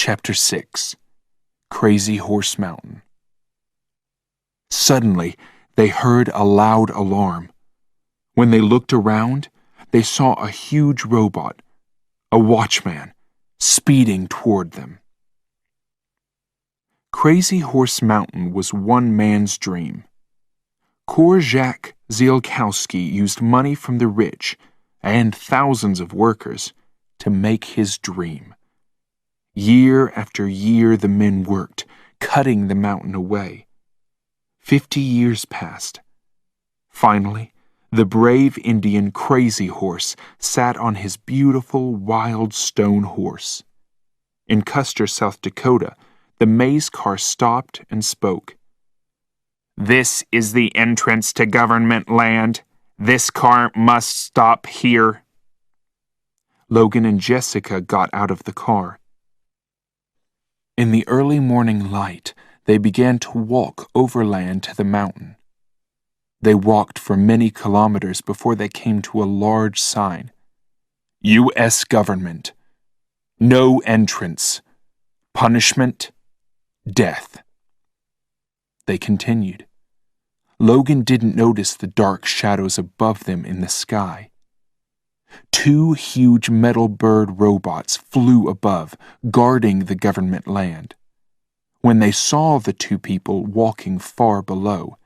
Chapter 6 Crazy Horse Mountain. Suddenly, they heard a loud alarm. When they looked around, they saw a huge robot, a watchman, speeding toward them. Crazy Horse Mountain was one man's dream. Korczak Ziolkowski used money from the rich and thousands of workers to make his dream. Year after year the men worked, cutting the mountain away. 50 years passed. Finally, the brave Indian Crazy Horse sat on his beautiful wild stone horse. In Custer, South Dakota, the maze car stopped and spoke. "This is the entrance to government land. This car must stop here." Logan and Jessica got out of the car. In the early morning light, they began to walk overland to the mountain. They walked for many kilometers before they came to a large sign. U.S. Government. No entrance. Punishment. Death. They continued. Logan didn't notice the dark shadows above them in the sky. 2 huge metal bird robots flew above, guarding the government land. When they saw the 2 people walking far below,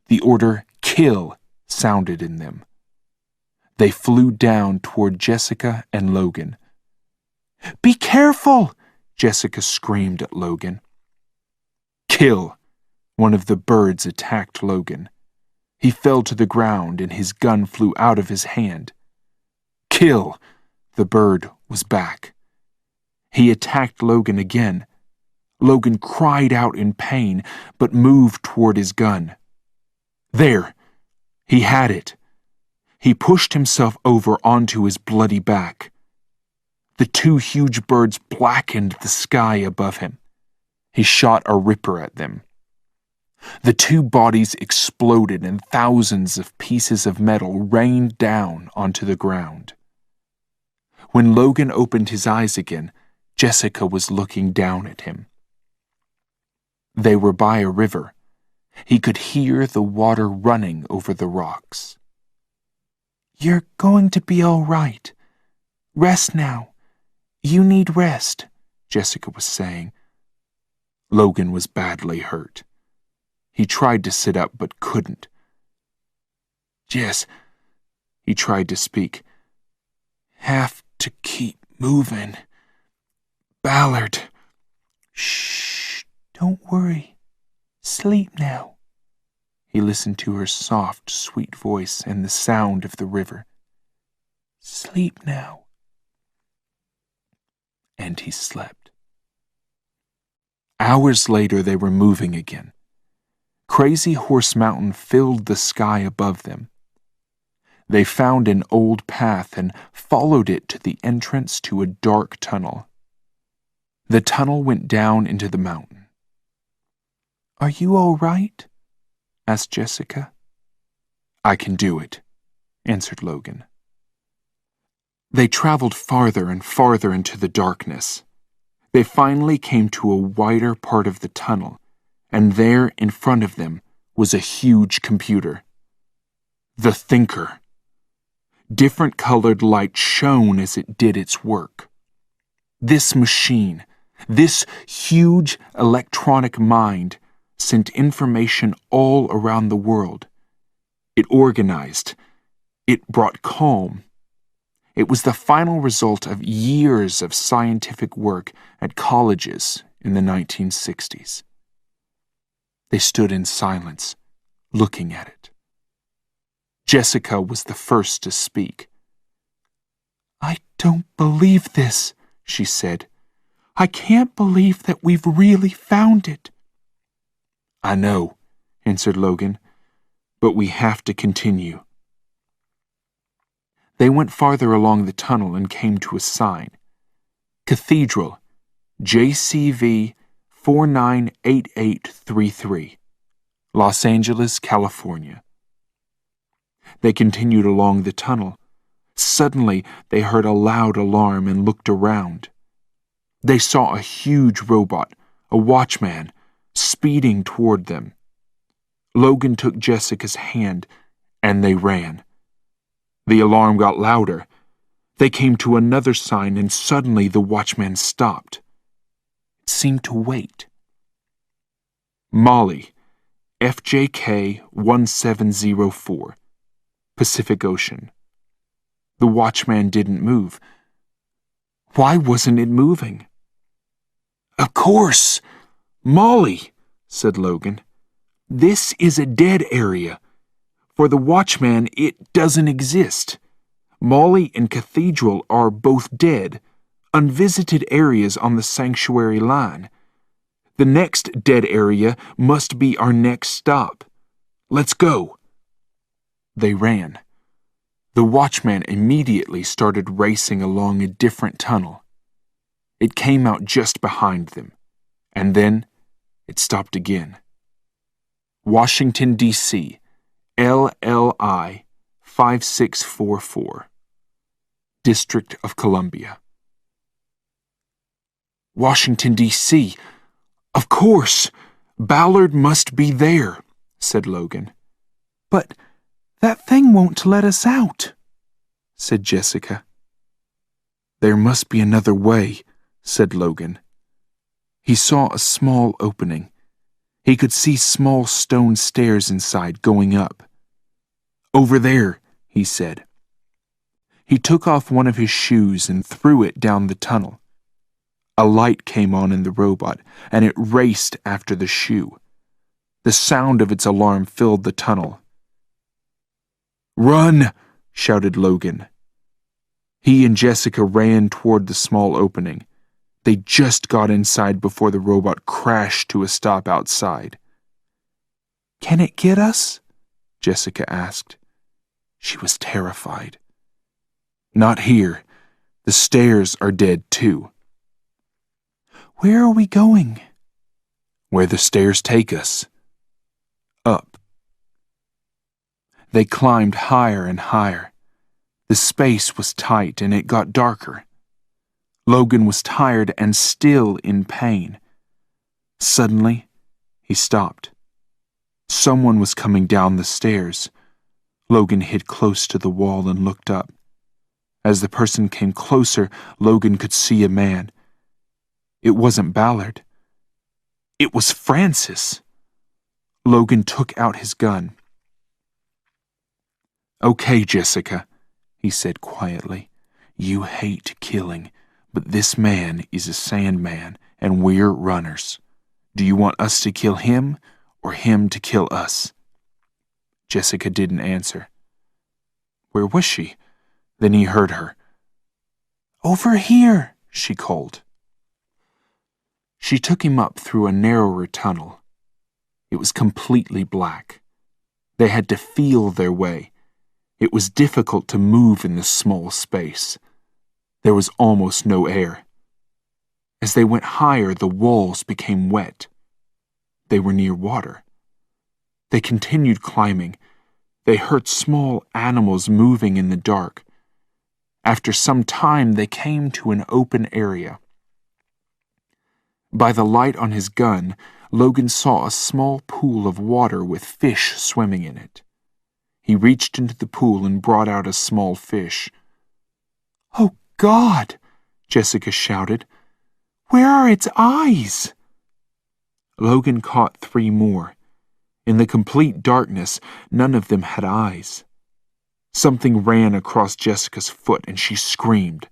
the order "Kill" sounded in them. They flew down toward Jessica and Logan. "Be careful!" Jessica screamed at Logan. "Kill!" One of the birds attacked Logan. He fell to the ground and his gun flew out of his hand. "Kill!" The bird was back. He attacked Logan again. Logan cried out in pain, but moved toward his gun. There! He had it. He pushed himself over onto his bloody back. The 2 huge birds blackened the sky above him. He shot a ripper at them. The 2 bodies exploded and thousands of pieces of metal rained down onto the ground. When Logan opened his eyes again, Jessica was looking down at him. They were by a river. He could hear the water running over the rocks. "You're going to be all right. Rest now. You need rest," Jessica was saying. Logan was badly hurt. He tried to sit up but couldn't. "Jess," he tried to speak. "Have to keep moving. Ballard." "Shh, don't worry. Sleep now." He listened to her soft, sweet voice and the sound of the river. "Sleep now." And he slept. Hours later they were moving again. Crazy Horse Mountain filled the sky above them. They found an old path and followed it to the entrance to a dark tunnel. The tunnel went down into the mountain. "Are you all right?" asked Jessica. "I can do it," answered Logan. They traveled farther and farther into the darkness. They finally came to a wider part of the tunnel, and there in front of them was a huge computer. The Thinker. Different colored light shone as it did its work. This machine, this huge electronic mind, sent information all around the world. It organized. It brought calm. It was the final result of years of scientific work at colleges in the 1960s. They stood in silence, looking at it. Jessica was the first to speak. "I don't believe this," she said. "I can't believe that we've really found it." "I know," answered Logan, "but we have to continue." They went farther along the tunnel and came to a sign. Cathedral, JCV 498833, Los Angeles, California. They continued along the tunnel. Suddenly, they heard a loud alarm and looked around. They saw a huge robot, a watchman, speeding toward them. Logan took Jessica's hand, and they ran. The alarm got louder. They came to another sign, and suddenly the watchman stopped. It seemed to wait. Molly, FJK 1704, Pacific Ocean. The watchman didn't move. Why wasn't it moving? "Of course! Molly," said Logan. "This is a dead area. For the watchman, it doesn't exist. Molly and Cathedral are both dead, unvisited areas on the sanctuary line. The next dead area must be our next stop. Let's go." They ran. The watchman immediately started racing along a different tunnel. It came out just behind them, and then it stopped again. Washington, D.C., LLI 5644, District of Columbia. "Washington, D.C. Of course! Ballard must be there," said Logan. "But that thing won't let us out," said Jessica. "There must be another way," said Logan. He saw a small opening. He could see small stone stairs inside going up. "Over there," he said. He took off one of his shoes and threw it down the tunnel. A light came on in the robot, and it raced after the shoe. The sound of its alarm filled the tunnel. "Run!" shouted Logan. He and Jessica ran toward the small opening. They just got inside before the robot crashed to a stop outside. "Can it get us?" Jessica asked. She was terrified. "Not here. The stairs are dead too." "Where are we going?" "Where the stairs take us. Up." They climbed higher and higher. The space was tight and it got darker. Logan was tired and still in pain. Suddenly, he stopped. Someone was coming down the stairs. Logan hid close to the wall and looked up. As the person came closer, Logan could see a man. It wasn't Ballard. It was Francis. Logan took out his gun. "Okay, Jessica," he said quietly. "You hate killing, but this man is a Sandman, and we're runners. Do you want us to kill him, or him to kill us?" Jessica didn't answer. Where was she? Then he heard her. "Over here," she called. She took him up through a narrower tunnel. It was completely black. They had to feel their way. It was difficult to move in this small space. There was almost no air. As they went higher, the walls became wet. They were near water. They continued climbing. They heard small animals moving in the dark. After some time, they came to an open area. By the light on his gun, Logan saw a small pool of water with fish swimming in it. He reached into the pool and brought out a small fish. "Oh, God!" Jessica shouted. "Where are its eyes?" Logan caught 3 more. In the complete darkness, none of them had eyes. Something ran across Jessica's foot and she screamed.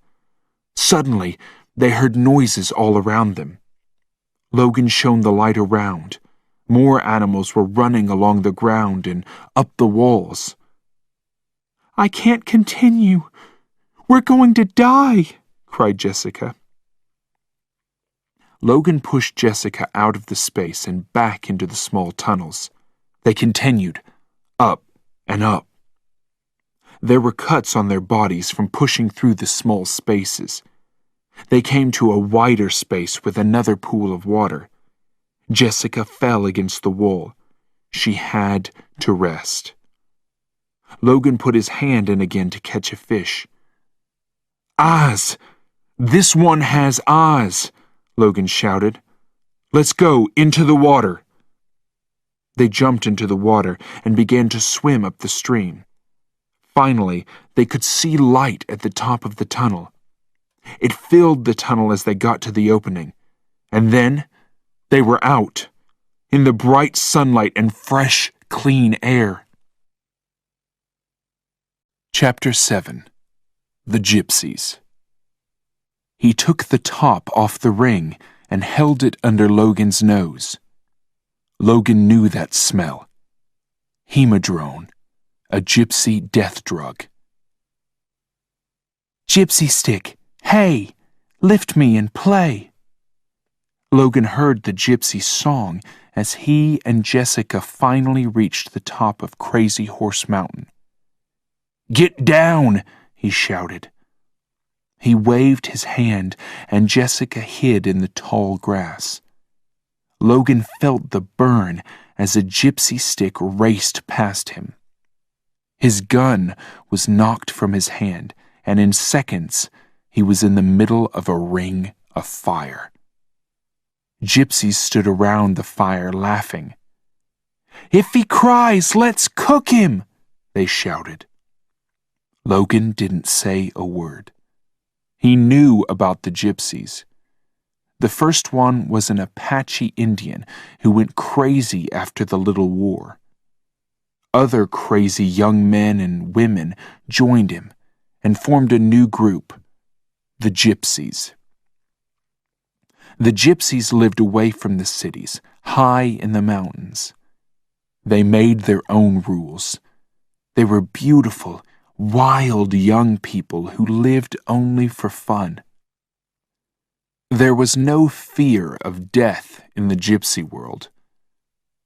Suddenly, they heard noises all around them. Logan shone the light around. More animals were running along the ground and up the walls. "I can't continue. We're going to die," cried Jessica. Logan pushed Jessica out of the space and back into the small tunnels. They continued, up and up. There were cuts on their bodies from pushing through the small spaces. They came to a wider space with another pool of water. Jessica fell against the wall. She had to rest. Logan put his hand in again to catch a fish. "Eyes! This one has eyes!" Logan shouted. "Let's go into the water." They jumped into the water and began to swim up the stream. Finally, they could see light at the top of the tunnel. It filled the tunnel as they got to the opening, and then they were out, in the bright sunlight and fresh, clean air. Chapter 7. The Gypsies. He took the top off the ring and held it under Logan's nose. Logan knew that smell. Hemodrone, a gypsy death drug. "Gypsy stick, hey, lift me and play." Logan heard the gypsy song as he and Jessica finally reached the top of Crazy Horse Mountain. "Get down!" he shouted. He waved his hand and Jessica hid in the tall grass. Logan felt the burn as a gypsy stick raced past him. His gun was knocked from his hand, and in seconds he was in the middle of a ring of fire. Gypsies stood around the fire laughing. "If he cries, let's cook him!" they shouted. Logan didn't say a word. He knew about the gypsies. The first one was an Apache Indian who went crazy after the Little War. Other crazy young men and women joined him and formed a new group, the Gypsies. The Gypsies lived away from the cities, high in the mountains. They made their own rules. They were beautiful, wild young people who lived only for fun. There was no fear of death in the gypsy world.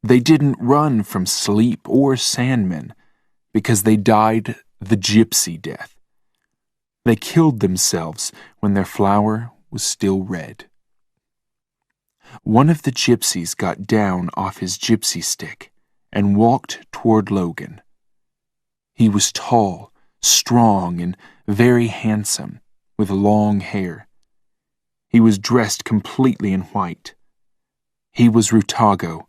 They didn't run from sleep or Sandmen because they died the gypsy death. They killed themselves when their flower was still red. One of the gypsies got down off his gypsy stick and walked toward Logan. He was tall, strong, and very handsome, with long hair. He was dressed completely in white. He was Rutago,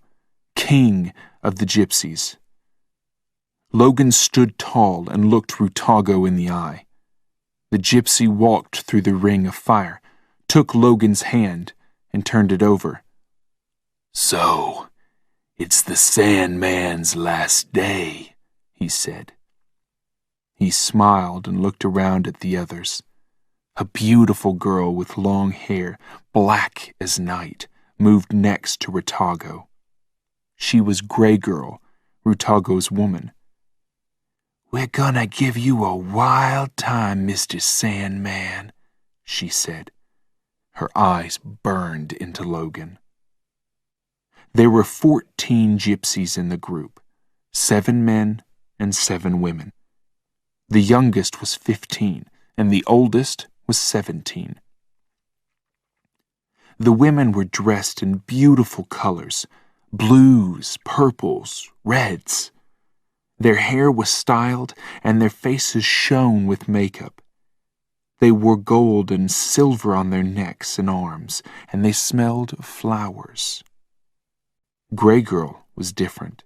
king of the gypsies. Logan stood tall and looked Rutago in the eye. The gypsy walked through the ring of fire, took Logan's hand, and turned it over. "So, it's the Sandman's last day," he said. He smiled and looked around at the others. A beautiful girl with long hair, black as night, moved next to Rutago. She was Gray Girl, Rutago's woman. "We're gonna give you a wild time, Mr. Sandman," she said. Her eyes burned into Logan. There were 14 gypsies in the group, 7 men and 7 women. The youngest was 15, and the oldest was 17. The women were dressed in beautiful colors, blues, purples, reds. Their hair was styled, and their faces shone with makeup. They wore gold and silver on their necks and arms, and they smelled of flowers. Gray Girl was different.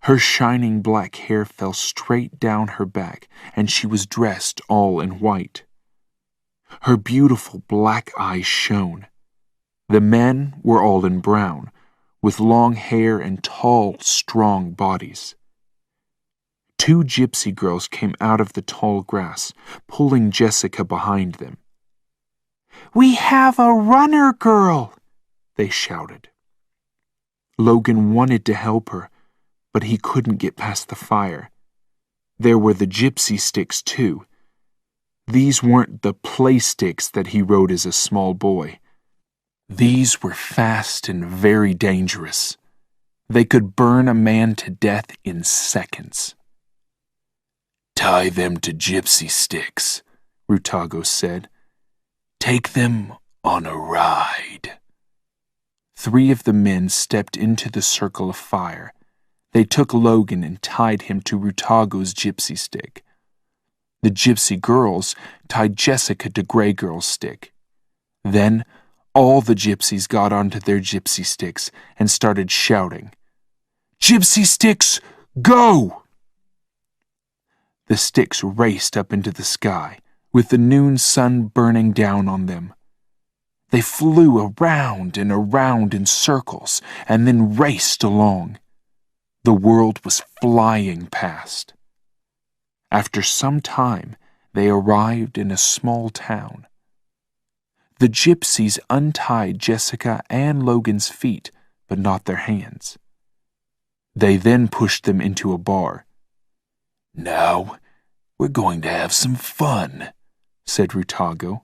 Her shining black hair fell straight down her back, and she was dressed all in white. Her beautiful black eyes shone. The men were all in brown, with long hair and tall, strong bodies. 2 gypsy girls came out of the tall grass, pulling Jessica behind them. "We have a runner girl!" they shouted. Logan wanted to help her, but he couldn't get past the fire. There were the gypsy sticks, too. These weren't the play sticks that he rode as a small boy. These were fast and very dangerous. They could burn a man to death in seconds. "Tie them to gypsy sticks," Rutago said. "Take them on a ride." 3 of the men stepped into the circle of fire. They took Logan and tied him to Rutago's gypsy stick. The gypsy girls tied Jessica to Gray Girl's stick. Then All the gypsies got onto their gypsy sticks and started shouting, "Gypsy sticks, go!" The sticks raced up into the sky, with the noon sun burning down on them. They flew around and around in circles and then raced along. The world was flying past. After some time, they arrived in a small town. The gypsies untied Jessica and Logan's feet, but not their hands. They then pushed them into a bar. "Now, we're going to have some fun," said Rutago.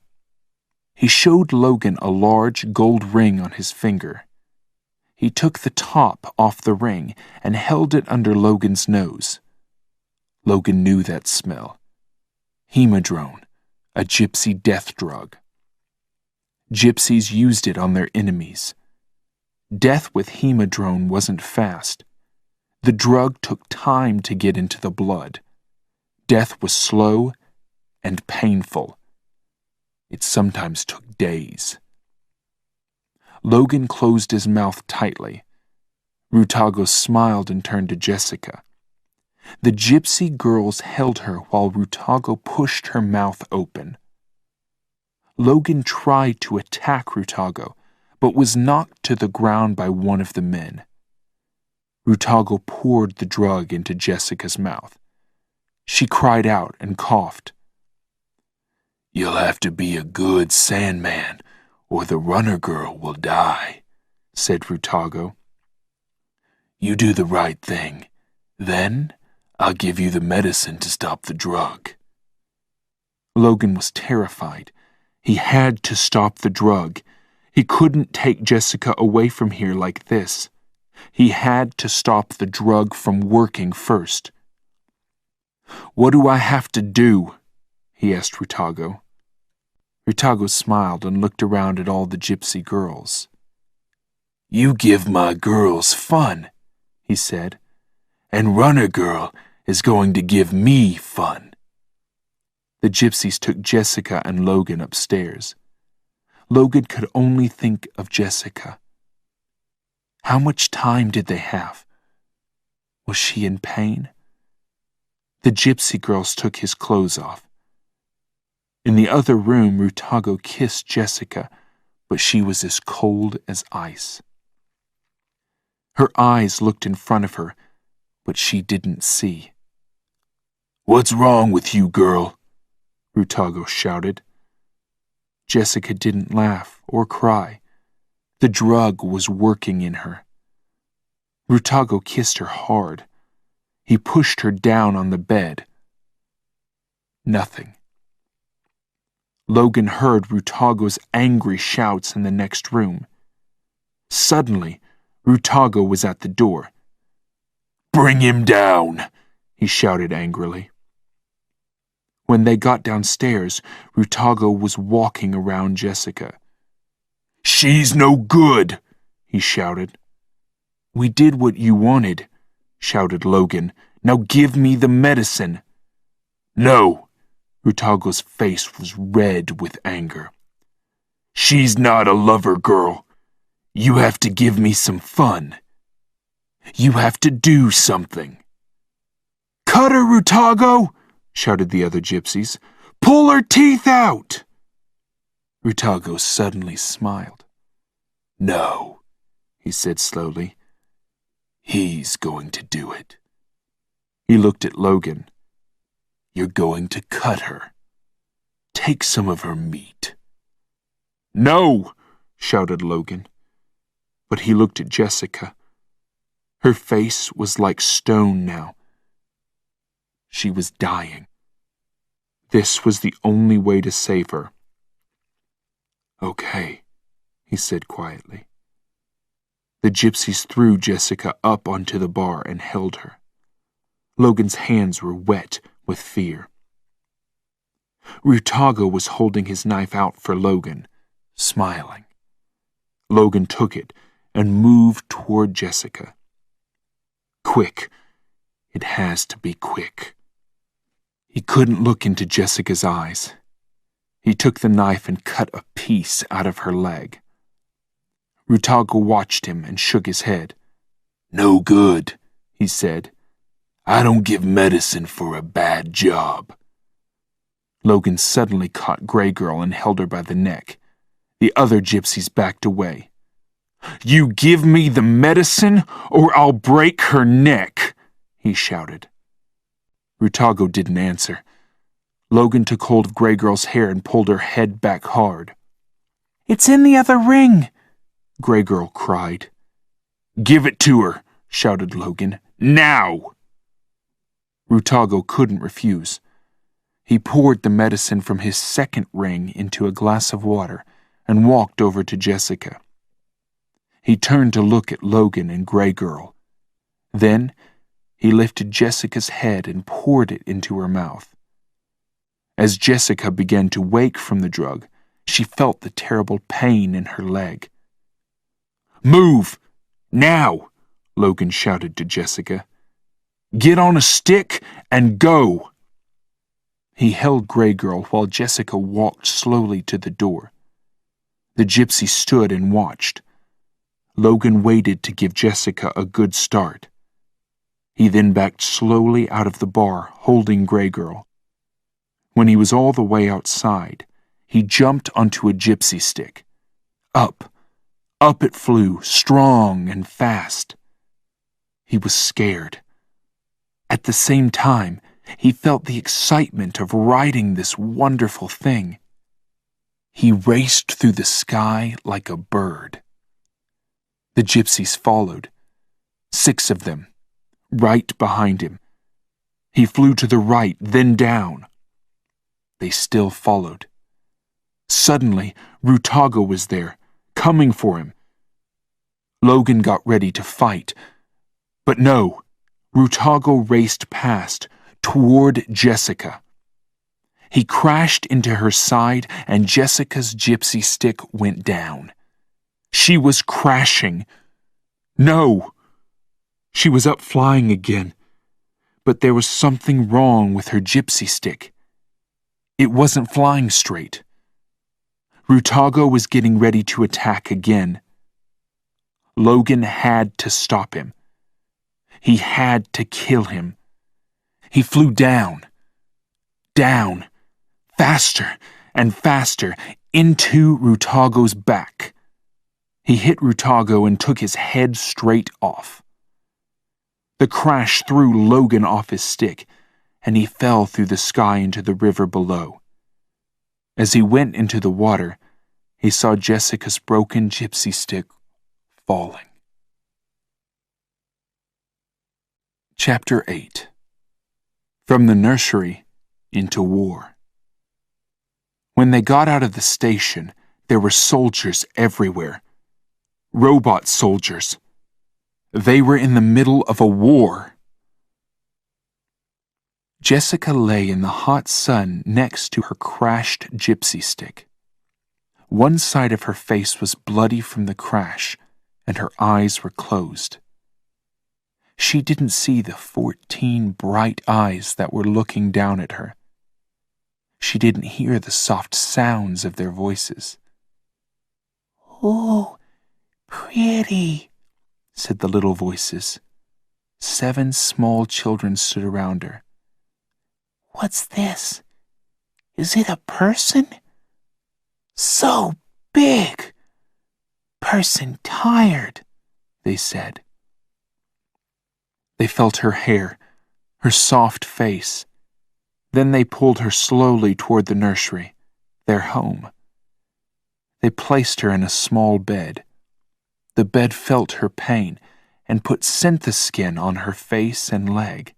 He showed Logan a large gold ring on his finger. He took the top off the ring and held it under Logan's nose. Logan knew that smell. Hemodrone, a gypsy death drug. Gypsies used it on their enemies. Death with hemodrone wasn't fast. The drug took time to get into the blood. Death was slow and painful. It sometimes took days. Logan closed his mouth tightly. Rutago smiled and turned to Jessica. The gypsy girls held her while Rutago pushed her mouth open. Logan tried to attack Rutago, but was knocked to the ground by one of the men. Rutago poured the drug into Jessica's mouth. She cried out and coughed. "You'll have to be a good Sandman, or the runner girl will die," said Rutago. "You do the right thing. Then I'll give you the medicine to stop the drug." Logan was terrified. He had to stop the drug. He couldn't take Jessica away from here like this. He had to stop the drug from working first. "What do I have to do?" he asked Rutago. Rutago smiled and looked around at all the gypsy girls. "You give my girls fun," he said, "and Runner Girl is going to give me fun." The gypsies took Jessica and Logan upstairs. Logan could only think of Jessica. How much time did they have? Was she in pain? The gypsy girls took his clothes off. In the other room, Rutago kissed Jessica, but she was as cold as ice. Her eyes looked in front of her, but she didn't see. "What's wrong with you, girl?" Rutago shouted. Jessica didn't laugh or cry. The drug was working in her. Rutago kissed her hard. He pushed her down on the bed. Nothing. Logan heard Rutago's angry shouts in the next room. Suddenly, Rutago was at the door. "Bring him down," he shouted angrily. When they got downstairs, Rutago was walking around Jessica. "She's no good," he shouted. "We did what you wanted," shouted Logan. "Now give me the medicine." "No." Rutago's face was red with anger. "She's not a lover girl. You have to give me some fun. You have to do something." "Cut her, Rutago!" shouted the other gypsies. "Pull her teeth out!" Rutago suddenly smiled. "No," he said slowly. "He's going to do it." He looked at Logan. "You're going to cut her. Take some of her meat." "No!" shouted Logan. But he looked at Jessica. Her face was like stone now. She was dying. This was the only way to save her. "Okay," he said quietly. The gypsies threw Jessica up onto the bar and held her. Logan's hands were wet with fear. Rutago was holding his knife out for Logan, smiling. Logan took it and moved toward Jessica. Quick. It has to be quick. He couldn't look into Jessica's eyes. He took the knife and cut a piece out of her leg. Rutago watched him and shook his head. "No good," he said. "I don't give medicine for a bad job." Logan suddenly caught Gray Girl and held her by the neck. The other gypsies backed away. "You give me the medicine, or I'll break her neck," he shouted. Rutago didn't answer. Logan took hold of Gray Girl's hair and pulled her head back hard. "It's in the other ring," Gray Girl cried. "Give it to her," shouted Logan. "Now!" Rutago couldn't refuse. He poured the medicine from his second ring into a glass of water and walked over to Jessica. He turned to look at Logan and Gray Girl. Then he lifted Jessica's head and poured it into her mouth. As Jessica began to wake from the drug, she felt the terrible pain in her leg. "Move! Now!" Logan shouted to Jessica. "Get on a stick and go!" He held Gray Girl while Jessica walked slowly to the door. The gypsy stood and watched. Logan waited to give Jessica a good start. He then backed slowly out of the bar, holding Gray Girl. When he was all the way outside, he jumped onto a gypsy stick. Up it flew, strong and fast. He was scared. At the same time, he felt the excitement of riding this wonderful thing. He raced through the sky like a bird. The gypsies followed, 6 of them, right behind him. He flew to the right, then down. They still followed. Suddenly, Rutago was there, coming for him. Logan got ready to fight, but no, Rutago raced past, toward Jessica. He crashed into her side and Jessica's gypsy stick went down. She was crashing. No! She was up flying again, but there was something wrong with her gypsy stick. It wasn't flying straight. Rutago was getting ready to attack again. Logan had to stop him. He had to kill him. He flew down, faster and faster, into Rutago's back. He hit Rutago and took his head straight off. The crash threw Logan off his stick, and he fell through the sky into the river below. As he went into the water, he saw Jessica's broken gypsy stick falling. Chapter 8. From the Nursery into War. When they got out of the station, there were soldiers everywhere. Robot soldiers. They were in the middle of a war. Jessica lay in the hot sun next to her crashed gypsy stick. One side of her face was bloody from the crash, and her eyes were closed. She didn't see the 14 bright eyes that were looking down at her. She didn't hear the soft sounds of their voices. "Oh, pretty," said the little voices. 7 small children stood around her. "What's this? Is it a person? So big. Person tired," they said. They felt her hair, her soft face. Then they pulled her slowly toward the nursery, their home. They placed her in a small bed. The bed felt her pain and put syntheskin on her face and leg.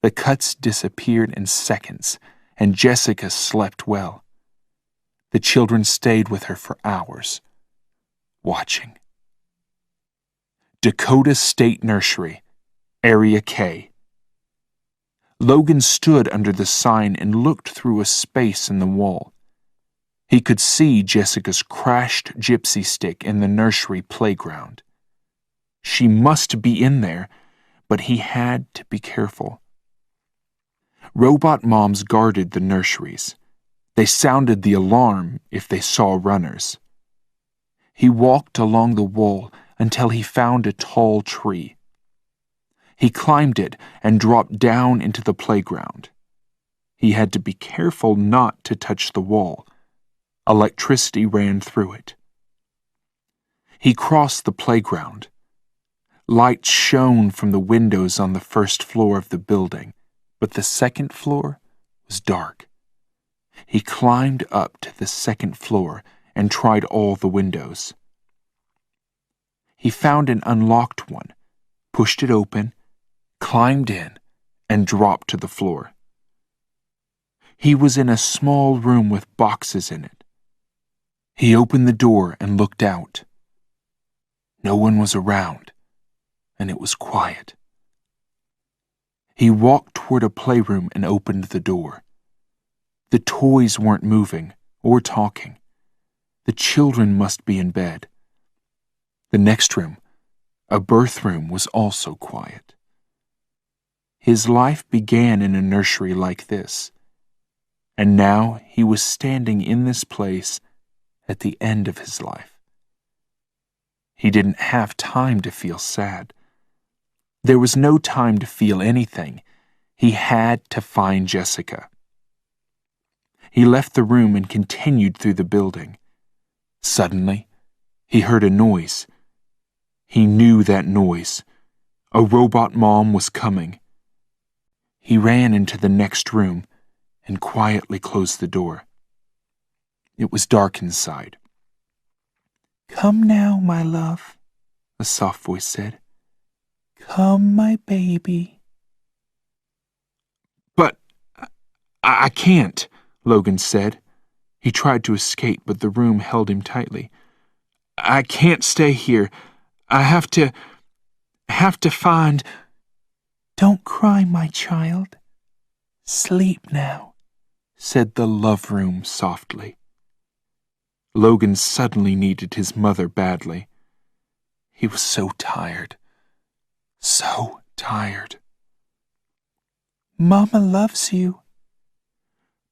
The cuts disappeared in seconds, and Jessica slept well. The children stayed with her for hours, watching. Dakota State Nursery, Area K. Logan stood under the sign and looked through a space in the wall. He could see Jessica's crashed gypsy stick in the nursery playground. She must be in there, but he had to be careful. Robot moms guarded the nurseries. They sounded the alarm if they saw runners. He walked along the wall until he found a tall tree. He climbed it and dropped down into the playground. He had to be careful not to touch the wall. Electricity ran through it. He crossed the playground. Lights shone from the windows on the first floor of the building, but the second floor was dark. He climbed up to the second floor and tried all the windows. He found an unlocked one, pushed it open, climbed in, and dropped to the floor. He was in a small room with boxes in it. He opened the door and looked out. No one was around, and it was quiet. He walked toward a playroom and opened the door. The toys weren't moving or talking. The children must be in bed. The next room, a birth room, was also quiet. His life began in a nursery like this, and now he was standing in this place at the end of his life. He didn't have time to feel sad. There was no time to feel anything. He had to find Jessica. He left the room and continued through the building. Suddenly, he heard a noise. He knew that noise. A robot mom was coming. He ran into the next room and quietly closed the door. It was dark inside. "Come now, my love," a soft voice said. "Come, my baby." "But I can't," Logan said. He tried to escape, but the room held him tightly. "I can't stay here. I have to find—" "Don't cry, my child. Sleep now," said the love room softly. Logan suddenly needed his mother badly. He was so tired. So tired. "Mama loves you."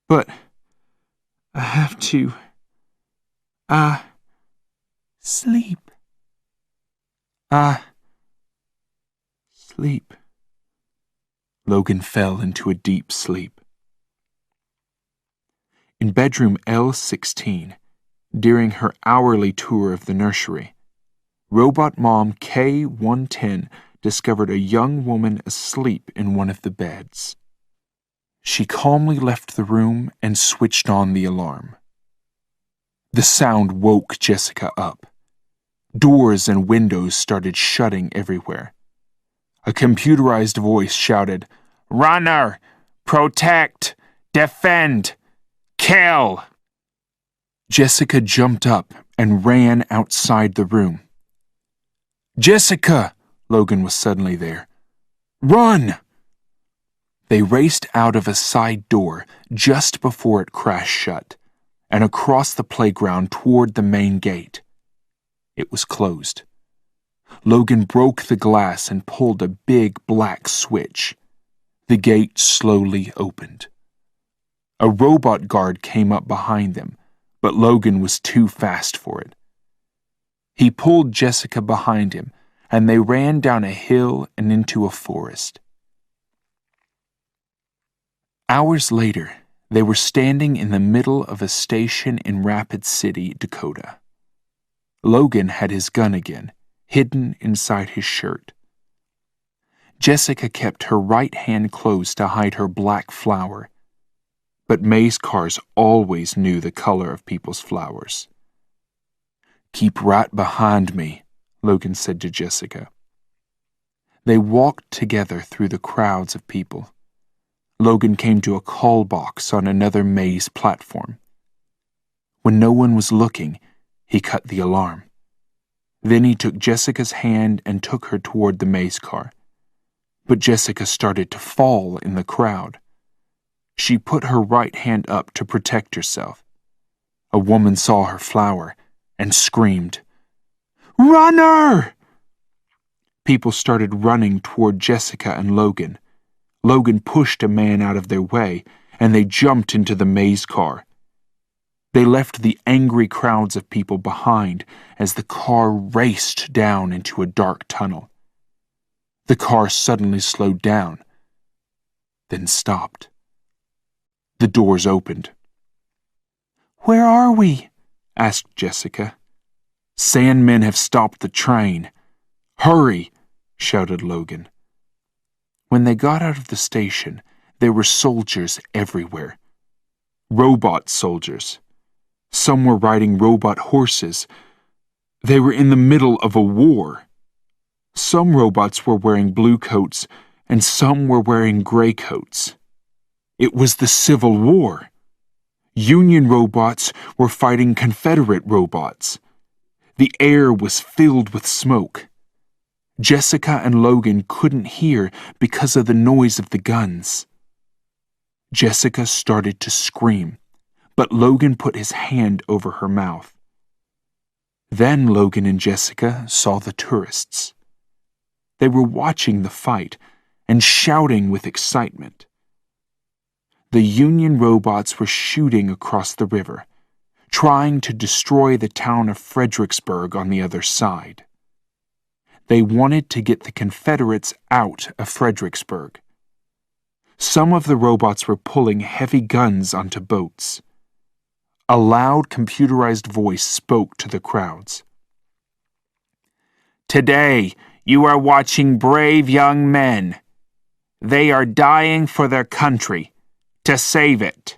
"But I have to... Sleep. Sleep." Logan fell into a deep sleep. In bedroom L16, during her hourly tour of the nursery, Robotmom K-110 discovered a young woman asleep in one of the beds. She calmly left the room and switched on the alarm. The sound woke Jessica up. Doors and windows started shutting everywhere. A computerized voice shouted, "Runner! Protect! Defend! Kill!" Jessica jumped up and ran outside the room. "Jessica!" Logan was suddenly there. "Run!" They raced out of a side door just before it crashed shut, and across the playground toward the main gate. It was closed. Logan broke the glass and pulled a big black switch. The gate slowly opened. A robot guard came up behind them, but Logan was too fast for it. He pulled Jessica behind him, and they ran down a hill and into a forest. Hours later, they were standing in the middle of a station in Rapid City, Dakota. Logan had his gun again, hidden inside his shirt. Jessica kept her right hand closed to hide her black flower, but maze cars always knew the color of people's flowers. "Keep right behind me," Logan said to Jessica. They walked together through the crowds of people. Logan came to a callbox on another maze platform. When no one was looking, he cut the alarm. Then he took Jessica's hand and took her toward the maze car. But Jessica started to fall in the crowd. She put her right hand up to protect herself. A woman saw her flower and screamed, "Runner!" People started running toward Jessica and Logan. Logan pushed a man out of their way, and they jumped into the maze car. They left the angry crowds of people behind as the car raced down into a dark tunnel. The car suddenly slowed down, then stopped. The doors opened. "Where are we?" asked Jessica. "Sandmen have stopped the train. Hurry!" shouted Logan. When they got out of the station, there were soldiers everywhere. Robot soldiers. Some were riding robot horses. They were in the middle of a war. Some robots were wearing blue coats, and some were wearing gray coats. It was the Civil War. Union robots were fighting Confederate robots. The air was filled with smoke. Jessica and Logan couldn't hear because of the noise of the guns. Jessica started to scream, but Logan put his hand over her mouth. Then Logan and Jessica saw the tourists. They were watching the fight and shouting with excitement. The Union robots were shooting across the river, trying to destroy the town of Fredericksburg on the other side. They wanted to get the Confederates out of Fredericksburg. Some of the robots were pulling heavy guns onto boats. A loud computerized voice spoke to the crowds. "Today, you are watching brave young men. They are dying for their country, to save it.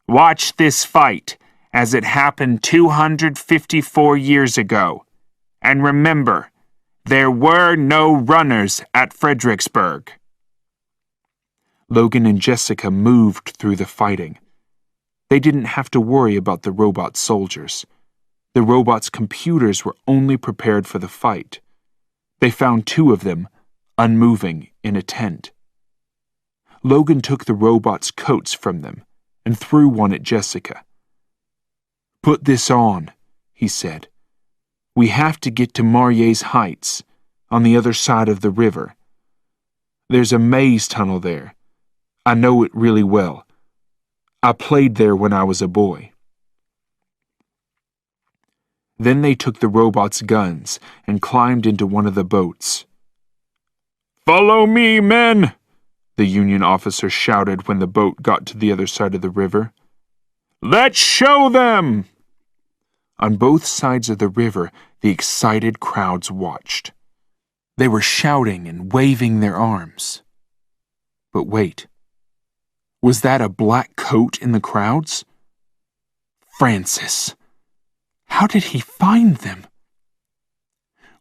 Watch this fight as it happened 254 years ago. And remember, there were no runners at Fredericksburg." Logan and Jessica moved through the fighting. They didn't have to worry about the robot soldiers. The robots' computers were only prepared for the fight. They found 2 of them, unmoving, in a tent. Logan took the robots' coats from them and threw one at Jessica. "Put this on," he said. "We have to get to Marier's Heights, on the other side of the river. There's a maze tunnel there. I know it really well. I played there when I was a boy." Then they took the robots' guns and climbed into one of the boats. "Follow me, men!" the Union officer shouted when the boat got to the other side of the river. "Let's show them!" On both sides of the river, the excited crowds watched. They were shouting and waving their arms. But wait. Was that a black coat in the crowds? Francis. How did he find them?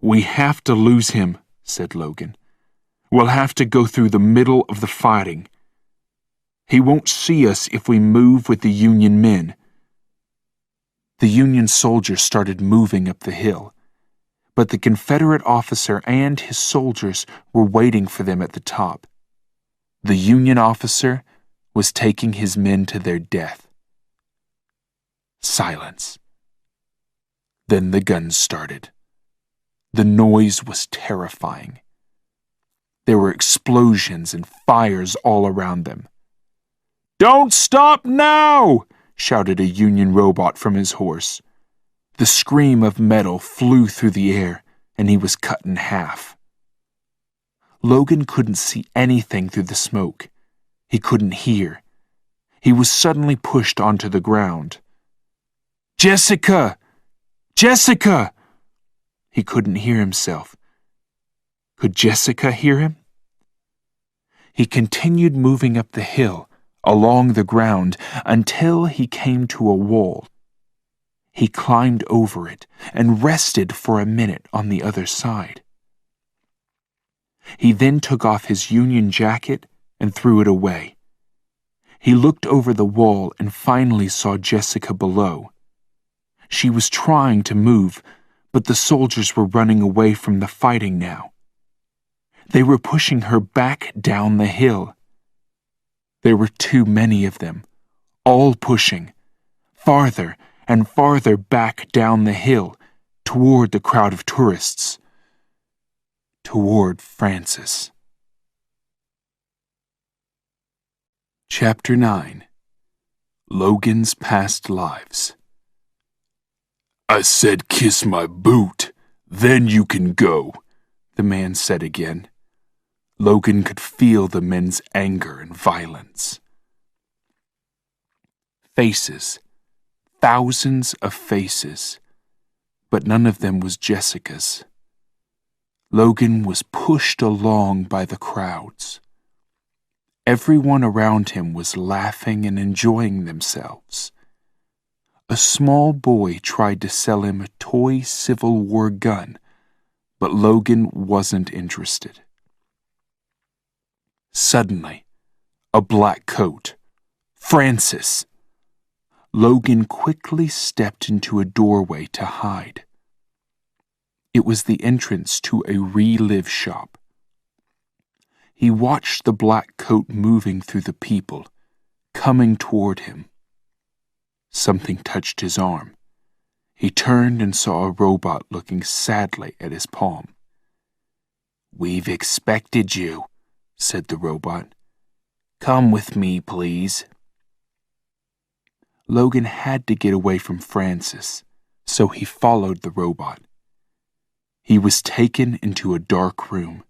"We have to lose him," said Logan. "We'll have to go through the middle of the fighting. He won't see us if we move with the Union men." The Union soldiers started moving up the hill, but the Confederate officer and his soldiers were waiting for them at the top. The Union officer was taking his men to their death. Silence. Then the guns started. The noise was terrifying. There were explosions and fires all around them. "Don't stop now!" shouted a Union robot from his horse. The scream of metal flew through the air, and he was cut in half. Logan couldn't see anything through the smoke. He couldn't hear. He was suddenly pushed onto the ground. "Jessica! Jessica!" He couldn't hear himself. Could Jessica hear him? He continued moving up the hill, along the ground, until he came to a wall. He climbed over it and rested for a minute on the other side. He then took off his Union jacket and threw it away. He looked over the wall and finally saw Jessica below. She was trying to move, but the soldiers were running away from the fighting now. They were pushing her back down the hill. There were too many of them, all pushing, farther and farther back down the hill, toward the crowd of tourists, toward Francis. Chapter 9. Logan's Past Lives. I said kiss my boot, then you can go, the man said again. Logan could feel the men's anger and violence. Faces, thousands of faces, but none of them was Jessica's. Logan was pushed along by the crowds. Everyone around him was laughing and enjoying themselves. A small boy tried to sell him a toy Civil War gun, but Logan wasn't interested. Suddenly, a black coat. Francis! Logan quickly stepped into a doorway to hide. It was the entrance to a relive shop. He watched the black coat moving through the people, coming toward him. Something touched his arm. He turned and saw a robot looking sadly at his palm. "We've expected you," said the robot. "Come with me, please." Logan had to get away from Francis, so he followed the robot. He was taken into a dark room.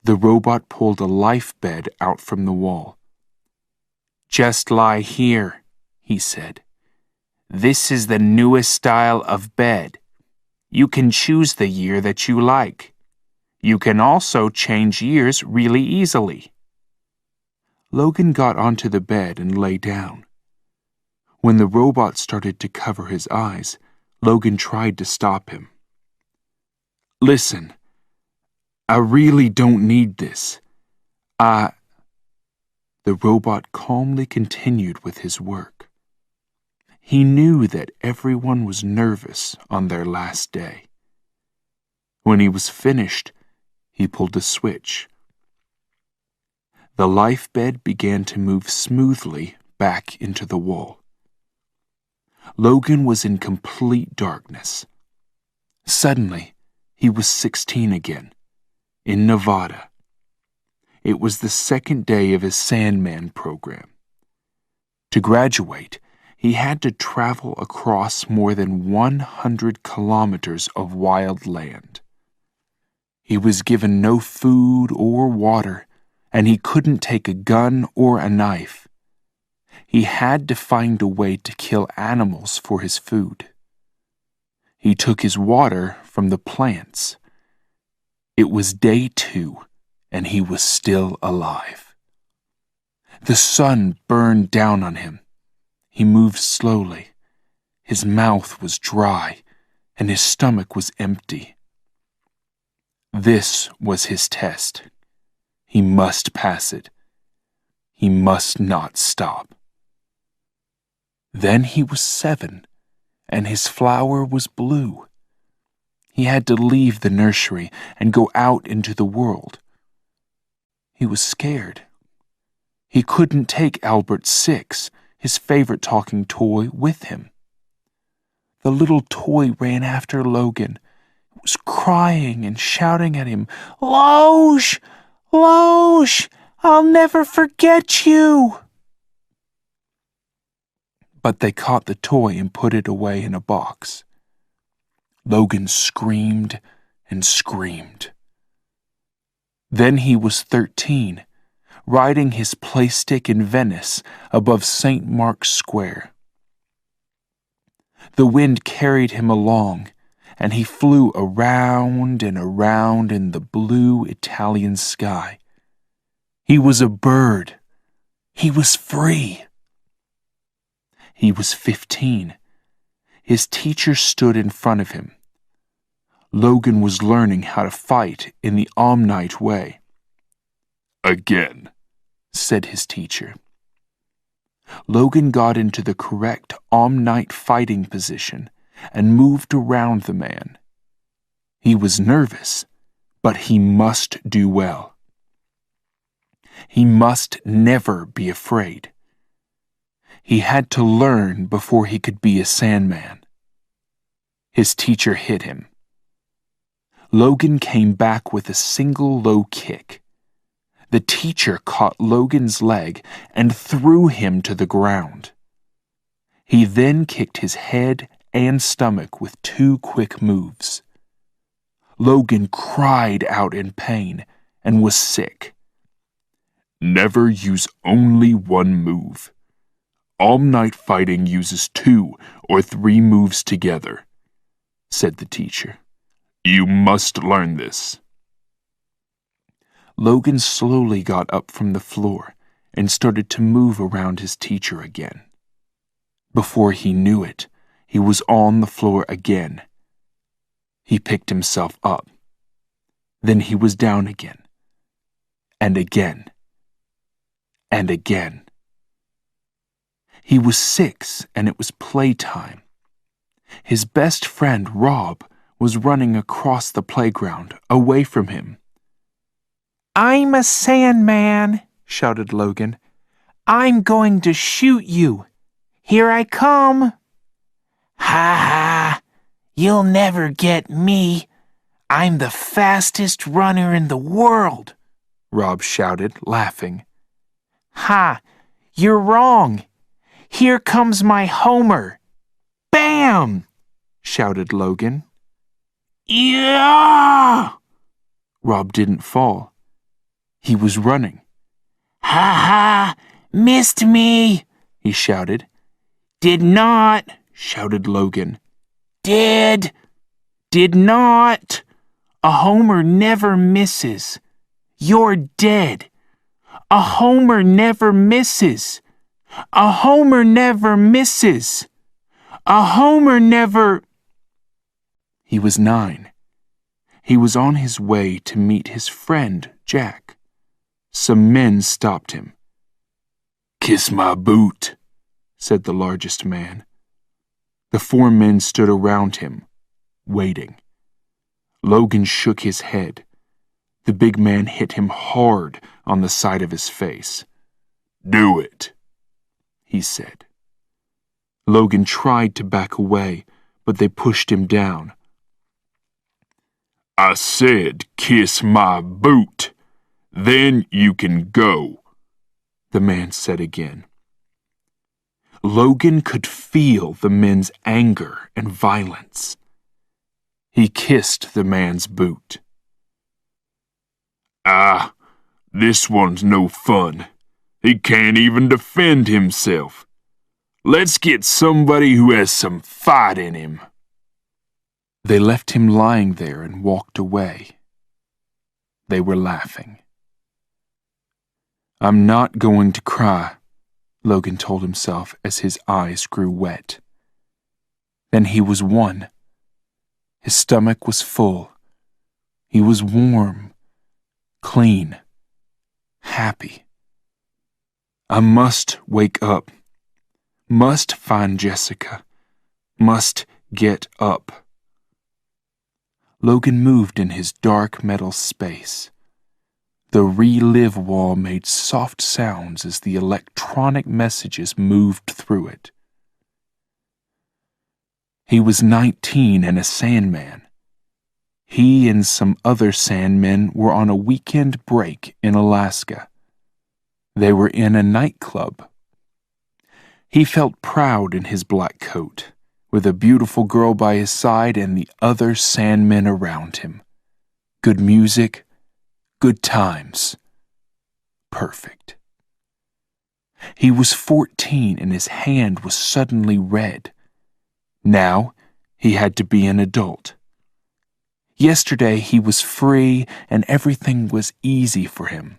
The robot pulled a life bed out from the wall. "Just lie here," he said. "This is the newest style of bed. You can choose the year that you like. You can also change years really easily." Logan got onto the bed and lay down. When the robot started to cover his eyes, Logan tried to stop him. "Listen, I really don't need this. The robot calmly continued with his work. He knew that everyone was nervous on their last day. When he was finished, he pulled a switch. The life bed began to move smoothly back into the wall. Logan was in complete darkness. Suddenly, he was 16 again, in Nevada. It was the second day of his Sandman program. To graduate, he had to travel across more than 100 kilometers of wild land. He was given no food or water, and he couldn't take a gun or a knife. He had to find a way to kill animals for his food. He took his water from the plants. It was day 2, and he was still alive. The sun burned down on him. He moved slowly. His mouth was dry, and his stomach was empty. This was his test. He must pass it. He must not stop. Then he was 7, and his flower was blue. He had to leave the nursery and go out into the world. He was scared. He couldn't take Albert 6, his favorite talking toy, with him. The little toy ran after Logan. It was crying and shouting at him, "Loge! Loge! I'll never forget you!" But they caught the toy and put it away in a box. Logan screamed and screamed. Then he was 13, riding his playstick in Venice above St. Mark's Square. The wind carried him along, and he flew around and around in the blue Italian sky. He was a bird. He was free. He was 15. His teacher stood in front of him. Logan was learning how to fight in the Omnite way. "Again," said his teacher. Logan got into the correct Omnite fighting position and moved around the man. He was nervous, but he must do well. He must never be afraid. He had to learn before he could be a Sandman. His teacher hit him. Logan came back with a single low kick. The teacher caught Logan's leg and threw him to the ground. He then kicked his head and stomach with 2 quick moves. Logan cried out in pain and was sick. Never use only 1 move. All night fighting uses 2 or 3 moves together, said the teacher. You must learn this. Logan slowly got up from the floor and started to move around his teacher again. Before he knew it, he was on the floor again. He picked himself up. Then he was down again. And again. And again. He was 6 and it was playtime. His best friend, Rob, was running across the playground, away from him. "I'm a Sandman," shouted Logan. "I'm going to shoot you. Here I come." "Ha ha! You'll never get me. I'm the fastest runner in the world," Rob shouted, laughing. "Ha! You're wrong. Here comes my Homer." "Bam!" shouted Logan. "Yeah!" Rob didn't fall. He was running. "Ha ha! Missed me!" he shouted. "Did not!" shouted Logan. "Did! Did not! A homer never misses. You're dead. A homer never misses. A homer never misses. A homer never..." He was 9. He was on his way to meet his friend, Jack. Some men stopped him. "Kiss my boot," said the largest man. The 4 men stood around him, waiting. Logan shook his head. The big man hit him hard on the side of his face. "Do it," he said. Logan tried to back away, but they pushed him down. "I said kiss my boot. Then you can go," the man said again. Logan could feel the men's anger and violence. He kissed the man's boot. "Ah, this one's no fun. He can't even defend himself. Let's get somebody who has some fight in him." They left him lying there and walked away. They were laughing. "I'm not going to cry," Logan told himself as his eyes grew wet. Then he was won. His stomach was full. He was warm, clean, happy. "I must wake up. Must find Jessica. Must get up." Logan moved in his dark metal space. The relive wall made soft sounds as the electronic messages moved through it. He was 19 and a Sandman. He and some other Sandmen were on a weekend break in Alaska. They were in a nightclub. He felt proud in his black coat, with a beautiful girl by his side and the other Sandmen around him. Good music, good times. Perfect. He was 14 and his hand was suddenly red. Now he had to be an adult. Yesterday he was free and everything was easy for him.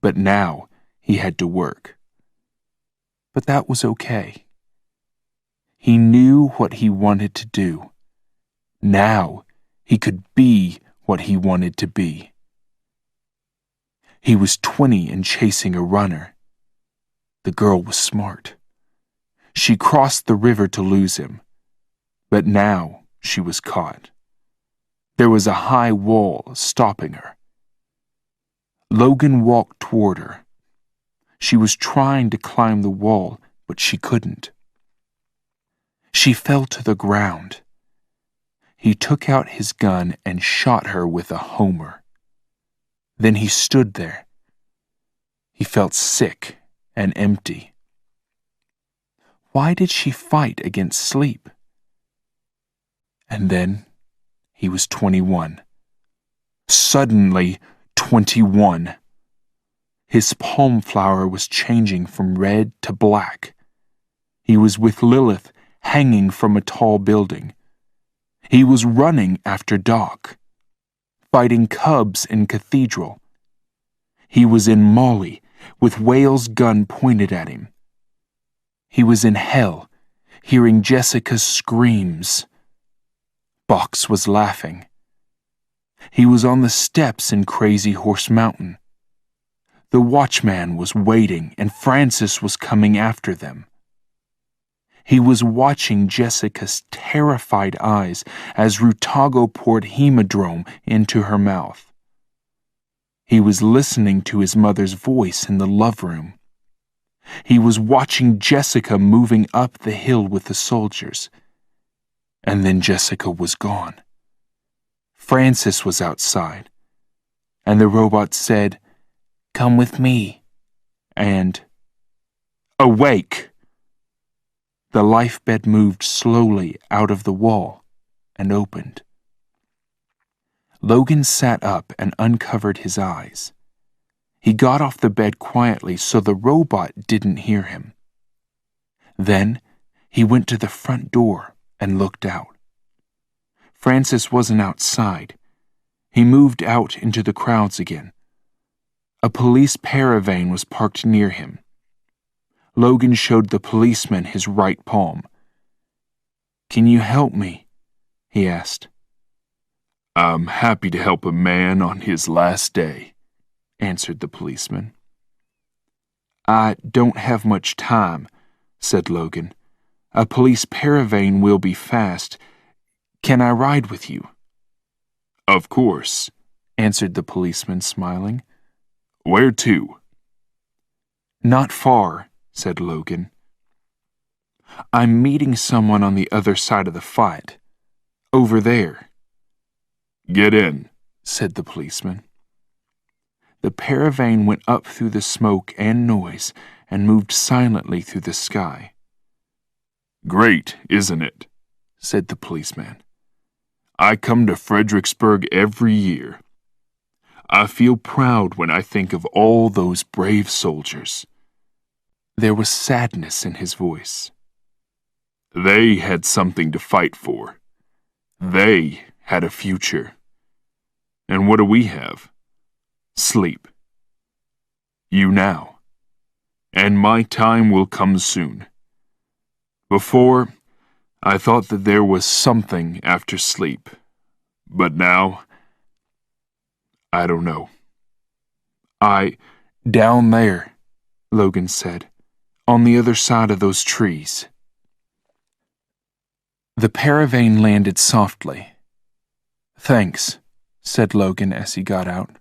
But now he had to work. But that was okay. He knew what he wanted to do. Now he could be what he wanted to be. He was 20 and chasing a runner. The girl was smart. She crossed the river to lose him, but now she was caught. There was a high wall stopping her. Logan walked toward her. She was trying to climb the wall, but she couldn't. She fell to the ground. He took out his gun and shot her with a homer. Then he stood there. He felt sick and empty. Why did she fight against sleep? And then he was 21. Suddenly 21. His palm flower was changing from red to black. He was with Lilith hanging from a tall building. He was running after Doc, fighting cubs in Cathedral. He was in Molly with Whale's gun pointed at him. He was in hell, hearing Jessica's screams. Box was laughing. He was on the steps in Crazy Horse Mountain. The watchman was waiting, and Francis was coming after them. He was watching Jessica's terrified eyes as Rutago poured hemodrome into her mouth. He was listening to his mother's voice in the love room. He was watching Jessica moving up the hill with the soldiers. And then Jessica was gone. Francis was outside, and the robot said, "Come with me," and, "Awake!" The life bed moved slowly out of the wall and opened. Logan sat up and uncovered his eyes. He got off the bed quietly so the robot didn't hear him. Then he went to the front door and looked out. Francis wasn't outside. He moved out into the crowds again. A police paravane was parked near him. Logan showed the policeman his right palm. "Can you help me?" he asked. "I'm happy to help a man on his last day," answered the policeman. "I don't have much time," said Logan. "A police paravane will be fast. Can I ride with you?" "Of course," answered the policeman, smiling. "Where to?" "Not far," said Logan. "I'm meeting someone on the other side of the fight. Over there." "Get in," said the policeman. The paravane went up through the smoke and noise and moved silently through the sky. "Great, isn't it?" said the policeman. "I come to Fredericksburg every year. I feel proud when I think of all those brave soldiers." There was sadness in his voice. "They had something to fight for. They had a future. And what do we have? Sleep. You now. And my time will come soon. Before, I thought that there was something after sleep. But now, I don't know." "Down there," Logan said, "on the other side of those trees." The paravane landed softly. "Thanks," said Logan as he got out.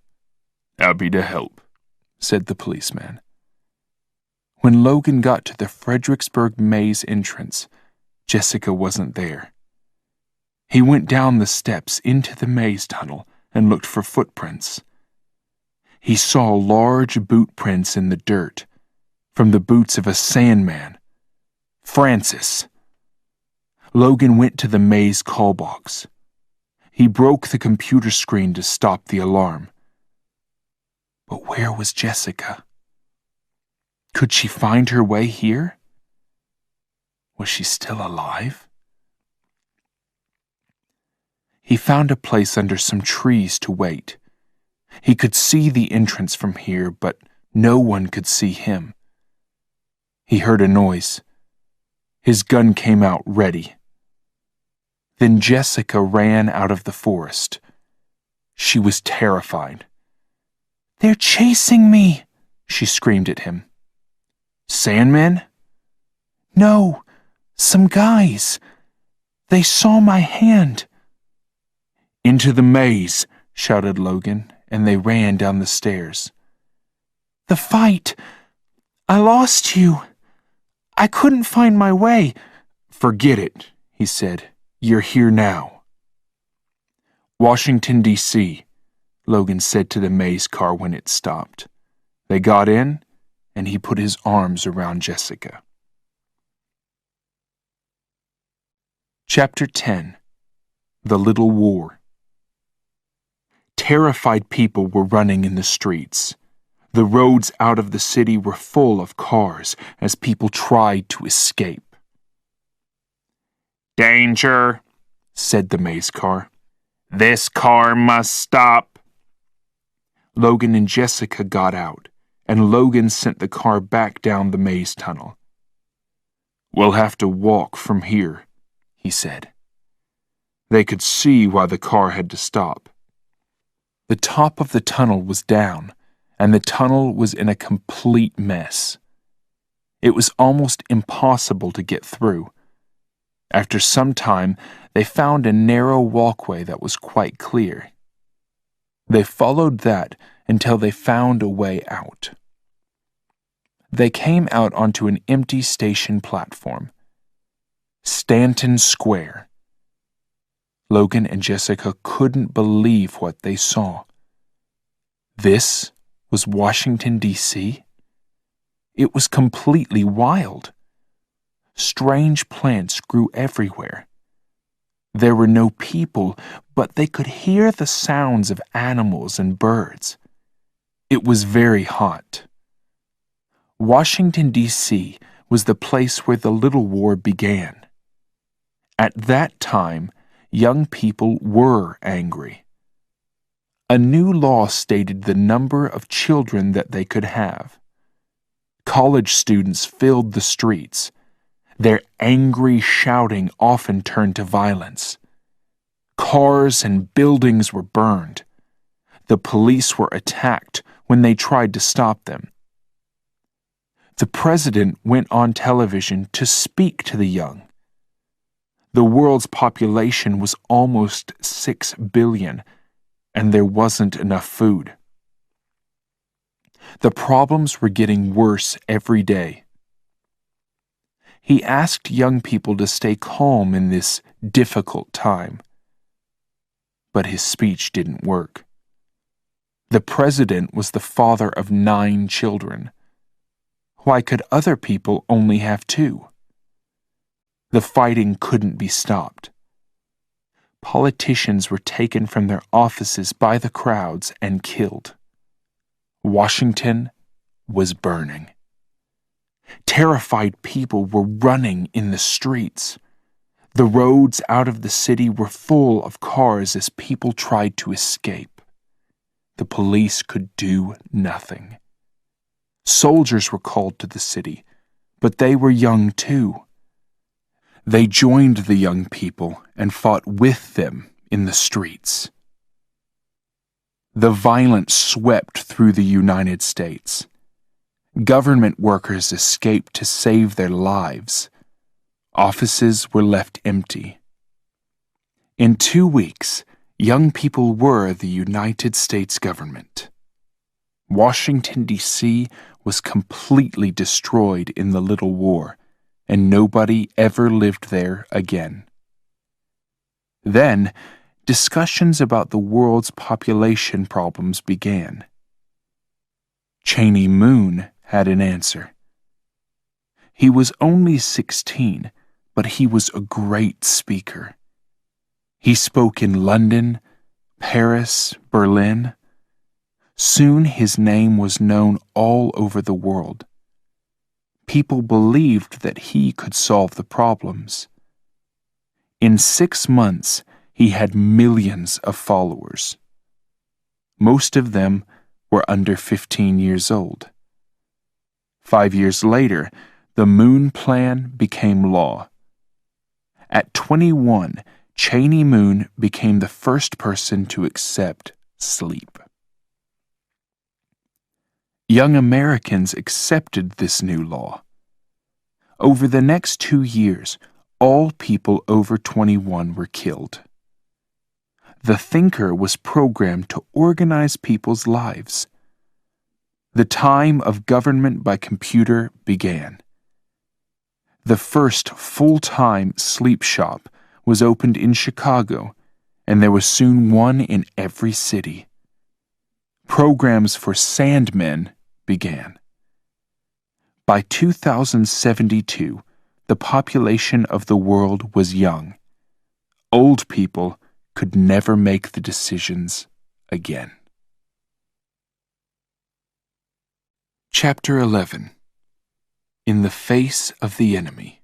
"Happy to help," said the policeman. When Logan got to the Fredericksburg Maze entrance, Jessica wasn't there. He went down the steps into the maze tunnel and looked for footprints. He saw large boot prints in the dirt, from the boots of a Sandman. Francis. Logan went to the maze callbox. He broke the computer screen to stop the alarm. But where was Jessica? Could she find her way here? Was she still alive? He found a place under some trees to wait. He could see the entrance from here, but no one could see him. He heard a noise. His gun came out ready. Then Jessica ran out of the forest. She was terrified. "They're chasing me," she screamed at him. "Sandmen?" "No, some guys. They saw my hand." "Into the maze," shouted Logan, and they ran down the stairs. "The fight. I lost you. I couldn't find my way." "Forget it," he said. "You're here now." "Washington, D.C., Logan said to the maze car when it stopped. They got in, and he put his arms around Jessica. Chapter 10. the Little War. Terrified people were running in the streets. The roads out of the city were full of cars as people tried to escape. "Danger," said the maze car. "This car must stop." Logan and Jessica got out, and Logan sent the car back down the maze tunnel. "We'll have to walk from here," he said. They could see why the car had to stop. The top of the tunnel was down, and the tunnel was in a complete mess. It was almost impossible to get through. After some time, they found a narrow walkway that was quite clear. They followed that until they found a way out. They came out onto an empty station platform. Stanton Square. Logan and Jessica couldn't believe what they saw. This was Washington, D.C.? It was completely wild. Strange plants grew everywhere. There were no people, but they could hear the sounds of animals and birds. It was very hot. Washington, D.C. was the place where the Little War began. At that time, young people were angry. A new law stated the number of children that they could have. College students filled the streets. Their angry shouting often turned to violence. Cars and buildings were burned. The police were attacked when they tried to stop them. The president went on television to speak to the young. The world's population was almost 6 billion, and there wasn't enough food. The problems were getting worse every day. He asked young people to stay calm in this difficult time. But his speech didn't work. The president was the father of 9 children. Why could other people only have 2? The fighting couldn't be stopped. Politicians were taken from their offices by the crowds and killed. Washington was burning. Terrified people were running in the streets. The roads out of the city were full of cars as people tried to escape. The police could do nothing. Soldiers were called to the city, but they were young too. They joined the young people and fought with them in the streets. The violence swept through the United States. Government workers escaped to save their lives. Offices were left empty. In 2 weeks, young people were the United States government. Washington, D.C. was completely destroyed in the Little War, and nobody ever lived there again. Then, discussions about the world's population problems began. Chaney Moon had an answer. He was only 16, but he was a great speaker. He spoke in London, Paris, Berlin. Soon his name was known all over the world. People believed that he could solve the problems. In 6 months, he had millions of followers. Most of them were under 15 years old. 5 years later, the Moon Plan became law. At 21, Chaney Moon became the first person to accept sleep. Young Americans accepted this new law. Over the next 2 years, all people over 21 were killed. The thinker was programmed to organize people's lives. The time of government by computer began. The first full-time sleep shop was opened in Chicago, and there was soon one in every city. Programs for Sandmen began. By 2072, the population of the world was young. Old people could never make the decisions again. Chapter 11. In the Face of the Enemy.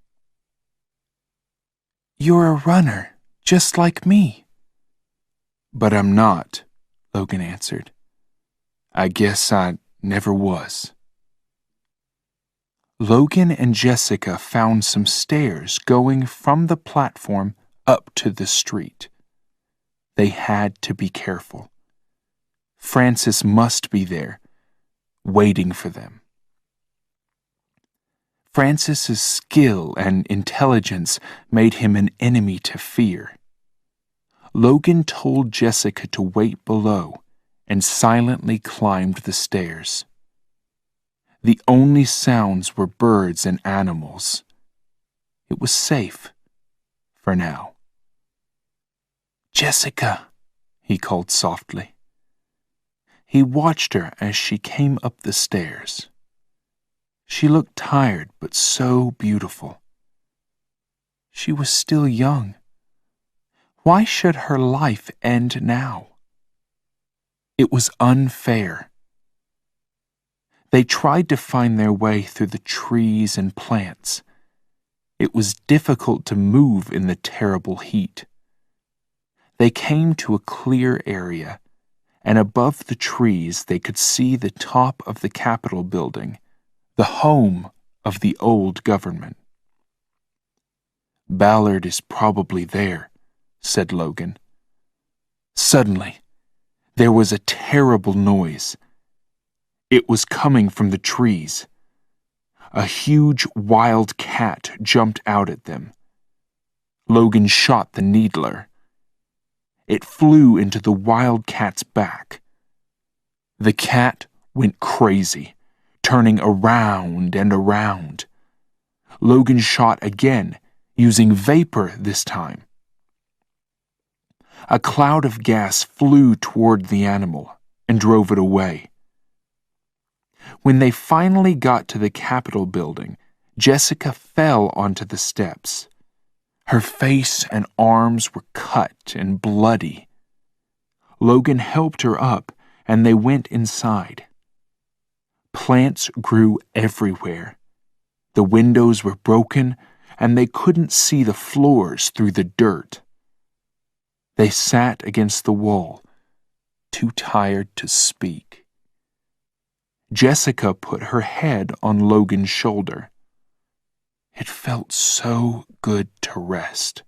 "You're a runner, just like me." "But I'm not," Logan answered. "I guess I never was." Logan and Jessica found some stairs going from the platform up to the street. They had to be careful. Francis must be there, waiting for them. Francis's skill and intelligence made him an enemy to fear. Logan told Jessica to wait below and silently climbed the stairs. The only sounds were birds and animals. It was safe, for now. "Jessica," he called softly. He watched her as she came up the stairs. She looked tired but so beautiful. She was still young. Why should her life end now? It was unfair. They tried to find their way through the trees and plants. It was difficult to move in the terrible heat. They came to a clear area, and above the trees they could see the top of the Capitol building, the home of the old government. "Ballard is probably there," said Logan. Suddenly, there was a terrible noise. It was coming from the trees. A huge wild cat jumped out at them. Logan shot the needler. It flew into the wild cat's back. The cat went crazy, turning around and around. Logan shot again, using vapor this time. A cloud of gas flew toward the animal and drove it away. When they finally got to the Capitol building, Jessica fell onto the steps. Her face and arms were cut and bloody. Logan helped her up, and they went inside. Plants grew everywhere. The windows were broken, and they couldn't see the floors through the dirt. They sat against the wall, too tired to speak. Jessica put her head on Logan's shoulder. It felt so good to rest.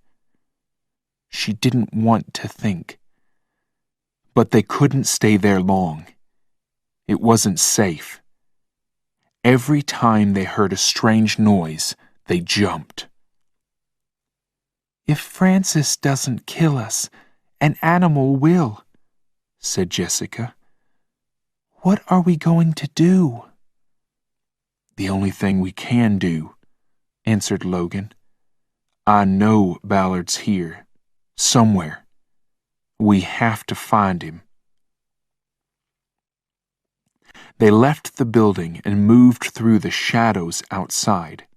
She didn't want to think. But they couldn't stay there long. It wasn't safe. Every time they heard a strange noise, they jumped. "If Francis doesn't kill us, an animal will," said Jessica. "What are we going to do?" "The only thing we can do," answered Logan. "I know Ballard's here, somewhere. We have to find him." They left the building and moved through the shadows outside.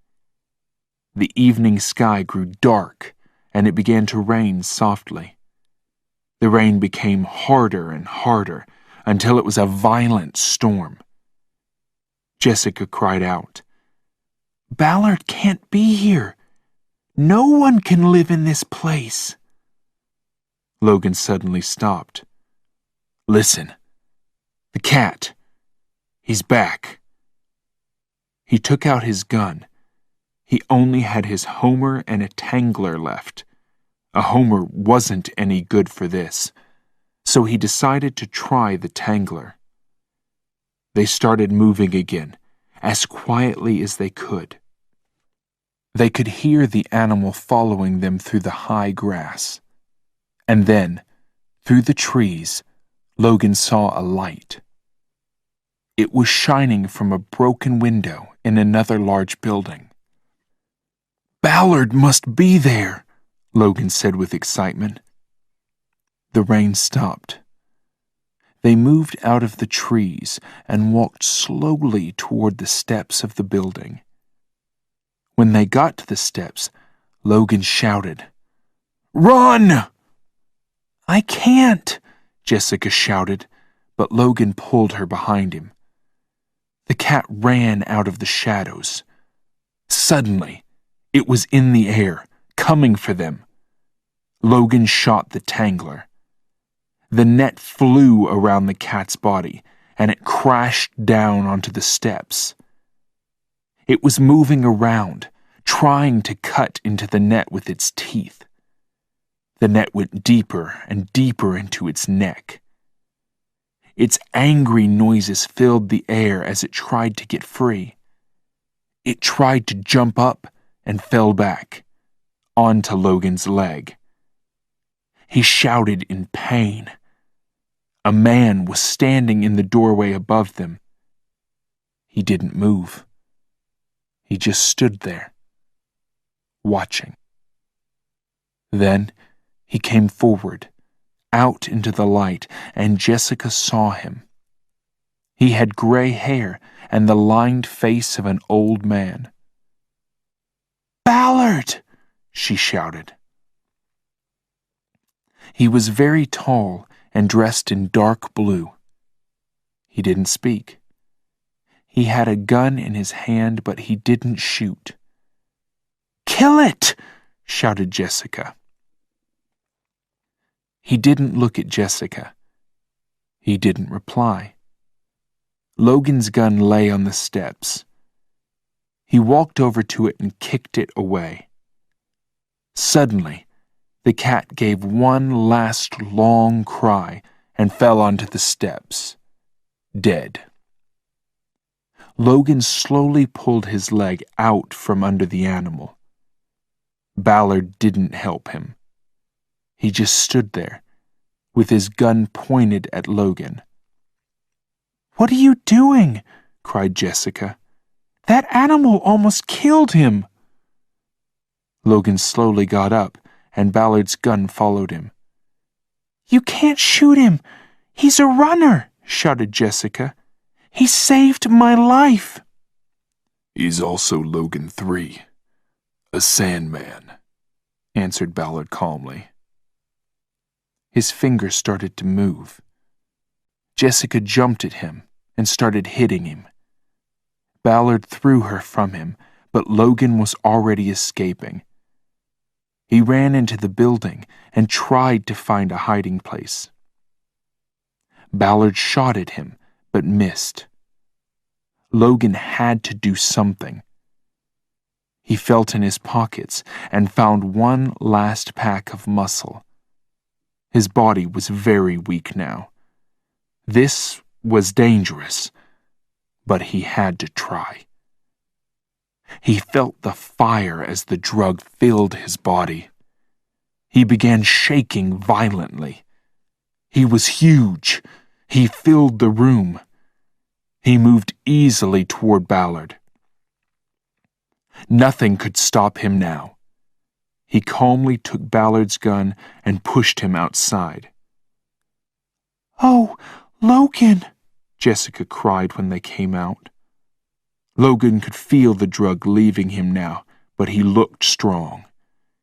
The evening sky grew dark, and it began to rain softly. The rain became harder and harder until it was a violent storm. Jessica cried out, "Ballard can't be here. No one can live in this place." Logan suddenly stopped. "Listen. The cat. He's back." He took out his gun. He only had his Homer and a tangler left. A Homer wasn't any good for this, so he decided to try the tangler. They started moving again, as quietly as they could. They could hear the animal following them through the high grass. And then, through the trees, Logan saw a light. It was shining from a broken window in another large building. "Ballard must be there," Logan said with excitement. The rain stopped. They moved out of the trees and walked slowly toward the steps of the building. When they got to the steps, Logan shouted, "Run!" I can't, Jessica shouted, but Logan pulled her behind him. The cat ran out of the shadows. Suddenly, it was in the air, coming for them. Logan shot the tangler. The net flew around the cat's body, and it crashed down onto the steps. It was moving around, trying to cut into the net with its teeth. The net went deeper and deeper into its neck. Its angry noises filled the air as it tried to get free. It tried to jump up and fell back, onto Logan's leg. He shouted in pain. A man was standing in the doorway above them. He didn't move. He just stood there, watching. Then he came forward, out into the light, and Jessica saw him. He had gray hair and the lined face of an old man. "Ballard!" she shouted. He was very tall and dressed in dark blue. He didn't speak. He had a gun in his hand, but he didn't shoot. "Kill it!" shouted Jessica. He didn't look at Jessica. He didn't reply. Logan's gun lay on the steps. He walked over to it and kicked it away. Suddenly, the cat gave one last long cry and fell onto the steps, dead. Logan slowly pulled his leg out from under the animal. Ballard didn't help him. He just stood there, with his gun pointed at Logan. "What are you doing?" cried Jessica. "That animal almost killed him." Logan slowly got up, and Ballard's gun followed him. "You can't shoot him! He's a runner!" shouted Jessica. "He saved my life!" "He's also Logan 3, a Sandman," answered Ballard calmly. His fingers started to move. Jessica jumped at him and started hitting him. Ballard threw her from him, but Logan was already escaping. He ran into the building and tried to find a hiding place. Ballard shot at him, but missed. Logan had to do something. He felt in his pockets and found one last pack of muscle. His body was very weak now. This was dangerous, but he had to try. He felt the fire as the drug filled his body. He began shaking violently. He was huge. He filled the room. He moved easily toward Ballard. Nothing could stop him now. He calmly took Ballard's gun and pushed him outside. "Oh, Logan!" Jessica cried when they came out. Logan could feel the drug leaving him now, but he looked strong.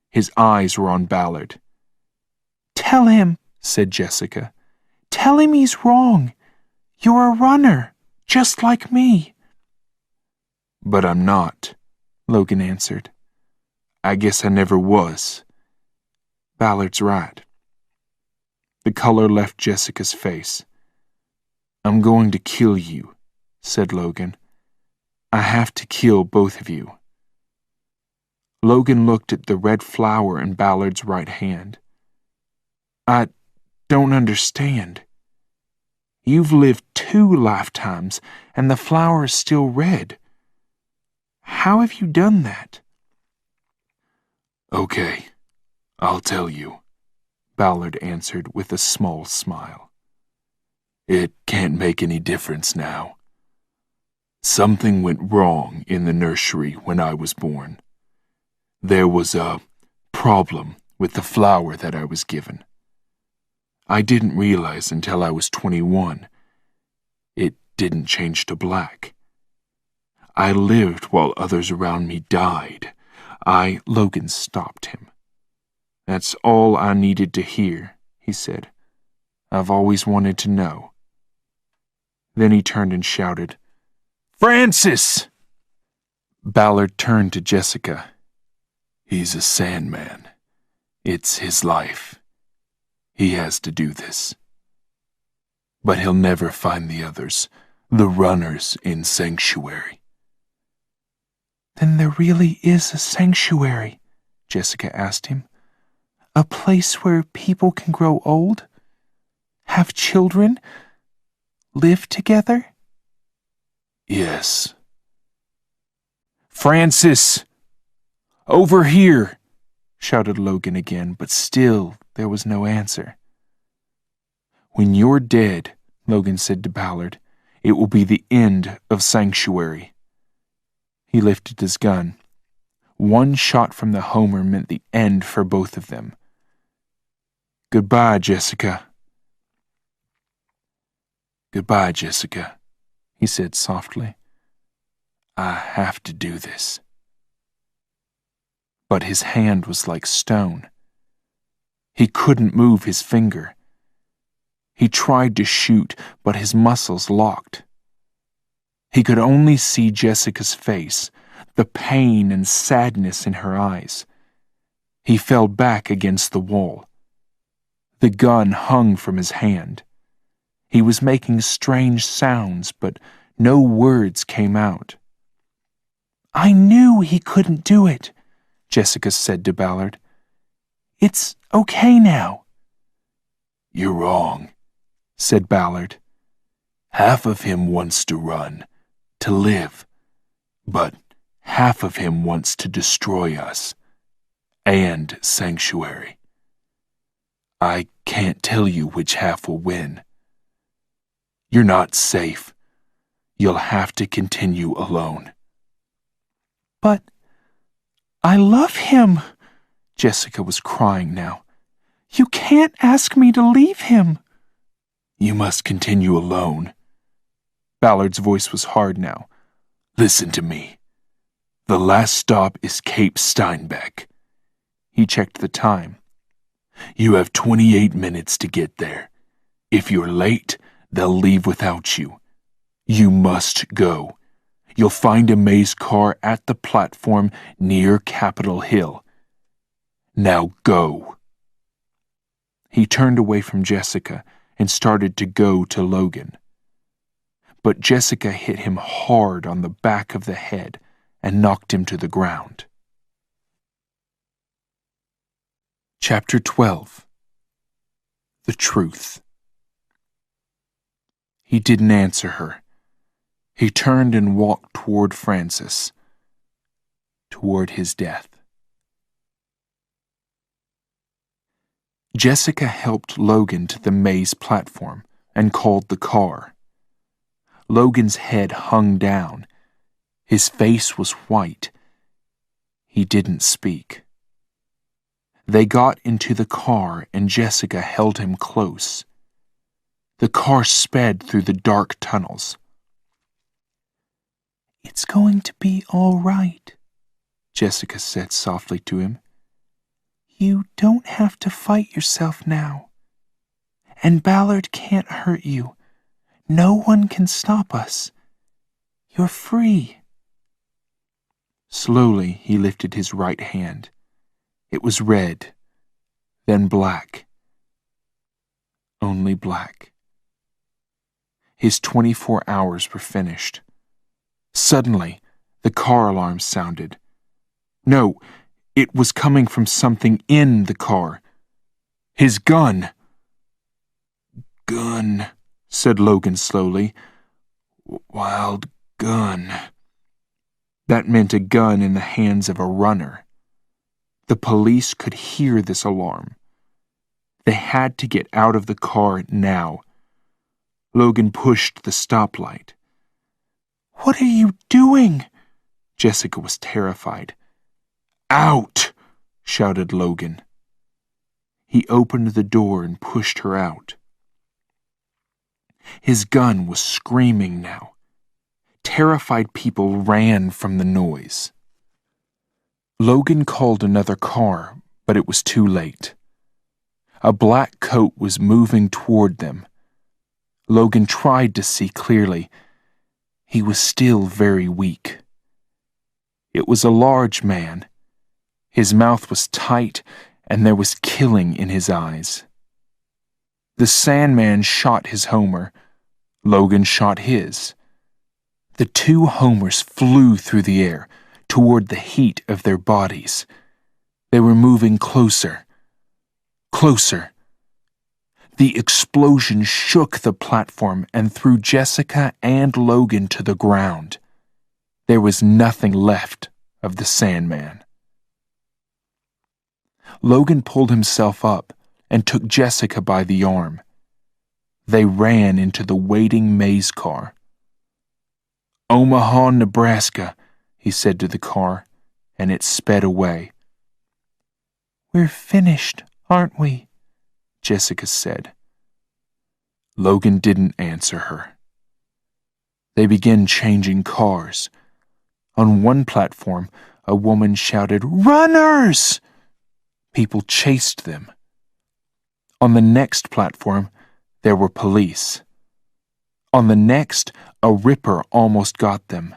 His eyes were on Ballard. "Tell him," said Jessica. "Tell him he's wrong. You're a runner, just like me." "But I'm not," Logan answered. "I guess I never was." Ballard's right. The color left Jessica's face. "I'm going to kill you," said Logan. "I have to kill both of you." Logan looked at the red flower in Ballard's right hand. "I don't understand. You've lived 2 lifetimes, and the flower is still red. How have you done that?" "Okay, I'll tell you," Ballard answered with a small smile. "It can't make any difference now. Something went wrong in the nursery when I was born. There was a problem with the flower that I was given. I didn't realize until I was 21. It didn't change to black. I lived while others around me died. Logan stopped him. That's all I needed to hear, he said. "I've always wanted to know." Then he turned and shouted, "Francis!" Ballard turned to Jessica. "He's a Sandman. It's his life. He has to do this. But he'll never find the others, the runners in Sanctuary." "Then there really is a sanctuary?" Jessica asked him. "A place where people can grow old? Have children? Live together?" "Yes." "Francis! Over here!" shouted Logan again, but still there was no answer. "When you're dead," Logan said to Ballard, "it will be the end of Sanctuary." He lifted his gun. One shot from the Homer meant the end for both of them. "Goodbye, Jessica." "Goodbye, Jessica," he said softly. "I have to do this." But his hand was like stone. He couldn't move his finger. He tried to shoot, but his muscles locked. He could only see Jessica's face, the pain and sadness in her eyes. He fell back against the wall. The gun hung from his hand. He was making strange sounds, but no words came out. "I knew he couldn't do it," Jessica said to Ballard. "It's okay now." "You're wrong," said Ballard. "Half of him wants to run, to live, but half of him wants to destroy us and Sanctuary. I can't tell you which half will win. You're not safe. You'll have to continue alone." "But I love him," Jessica was crying now. "You can't ask me to leave him." "You must continue alone." Ballard's voice was hard now. "Listen to me. The last stop is Cape Steinbeck." He checked the time. "You have 28 minutes to get there. If you're late, they'll leave without you. You must go. You'll find a Maze car at the platform near Capitol Hill. Now go." He turned away from Jessica and started to go to Logan. But Jessica hit him hard on the back of the head and knocked him to the ground. Chapter 12. The Truth. He didn't answer her. He turned and walked toward Francis, toward his death. Jessica helped Logan to the Maze platform and called the car. Logan's head hung down. His face was white. He didn't speak. They got into the car and Jessica held him close. The car sped through the dark tunnels. "It's going to be all right," Jessica said softly to him. "You don't have to fight yourself now. And Ballard can't hurt you. No one can stop us. You're free." Slowly he lifted his right hand. It was red, then black. Only black. His 24 hours were finished. Suddenly, the car alarm sounded. No, it was coming from something in the car. His gun. "Gun," said Logan slowly. "Wild gun." That meant a gun in the hands of a runner. The police could hear this alarm. They had to get out of the car now. Logan pushed the stoplight. "What are you doing?" Jessica was terrified. "Out!" shouted Logan. He opened the door and pushed her out. His gun was screaming now. Terrified people ran from the noise. Logan called another car, but it was too late. A black coat was moving toward them. Logan tried to see clearly. He was still very weak. It was a large man. His mouth was tight, and there was killing in his eyes. The Sandman shot his Homer. Logan shot his. The two Homers flew through the air, toward the heat of their bodies. They were moving closer. Closer. The explosion shook the platform and threw Jessica and Logan to the ground. There was nothing left of the Sandman. Logan pulled himself up and took Jessica by the arm. They ran into the waiting maze car. "Omaha, Nebraska," he said to the car, and it sped away. "We're finished, aren't we?" Jessica said. Logan didn't answer her. They began changing cars. On one platform, a woman shouted, "Runners!" People chased them. On the next platform, there were police. On the next, a ripper almost got them.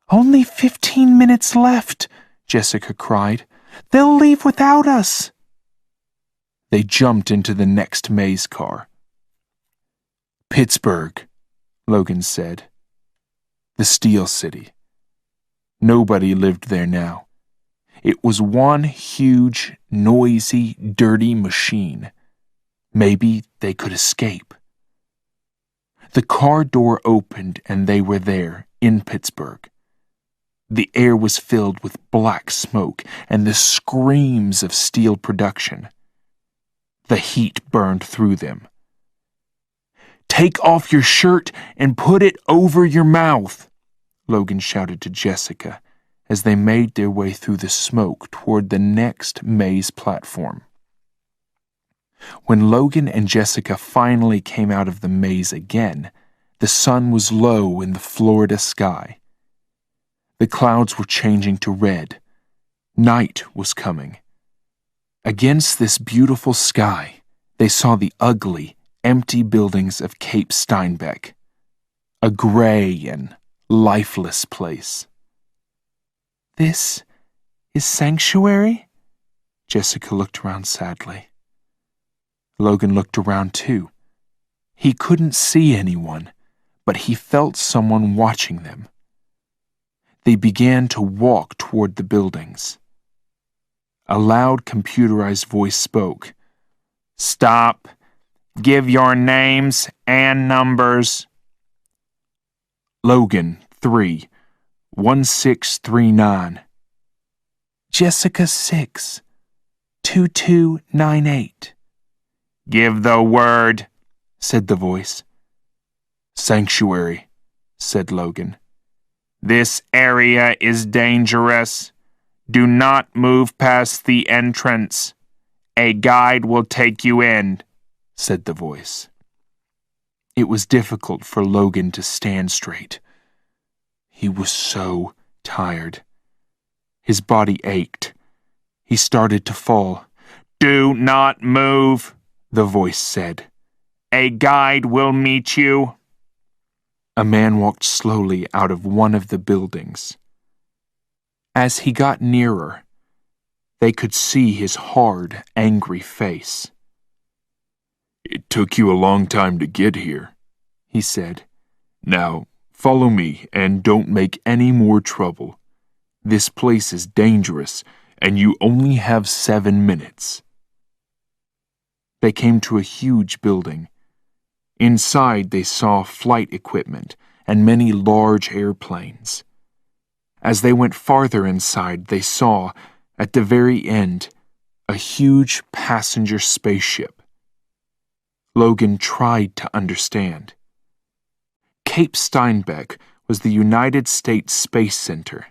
"Only 15 minutes left," Jessica cried. "They'll leave without us." They jumped into the next maze car. "Pittsburgh," Logan said. The Steel City. Nobody lived there now. It was one huge, noisy, dirty machine. Maybe they could escape. The car door opened and they were there, in Pittsburgh. The air was filled with black smoke and the screams of steel production. The heat burned through them. "Take off your shirt and put it over your mouth," Logan shouted to Jessica as they made their way through the smoke toward the next maze platform. When Logan and Jessica finally came out of the maze again, the sun was low in the Florida sky. The clouds were changing to red. Night was coming. Against this beautiful sky, they saw the ugly, empty buildings of Cape Steinbeck, a gray and lifeless place. "This is sanctuary?" Jessica looked around sadly. Logan looked around too. He couldn't see anyone, but he felt someone watching them. They began to walk toward the buildings. A loud computerized voice spoke. "Stop. Give your names and numbers." Logan, 3, 1639. Jessica, 6, 2298. "Give the word," said the voice. "Sanctuary," said Logan. "This area is dangerous. Do not move past the entrance. A guide will take you in," said the voice. It was difficult for Logan to stand straight. He was so tired. His body ached. He started to fall. "Do not move," the voice said. "A guide will meet you." A man walked slowly out of one of the buildings. As he got nearer, they could see his hard, angry face. "It took you a long time to get here," he said. "Now, follow me and don't make any more trouble. This place is dangerous, and you only have 7 minutes. They came to a huge building. Inside they saw flight equipment and many large airplanes. As they went farther inside, they saw, at the very end, a huge passenger spaceship. Logan tried to understand. Cape Steinbeck was the United States Space Center.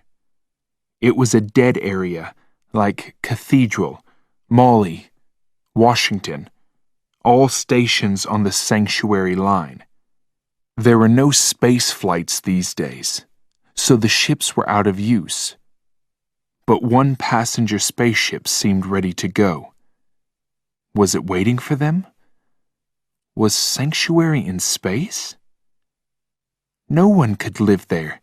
It was a dead area, like Cathedral, Molly, Washington, all stations on the Sanctuary line. There were no space flights these days, so the ships were out of use. But one passenger spaceship seemed ready to go. Was it waiting for them? Was sanctuary in space? No one could live there.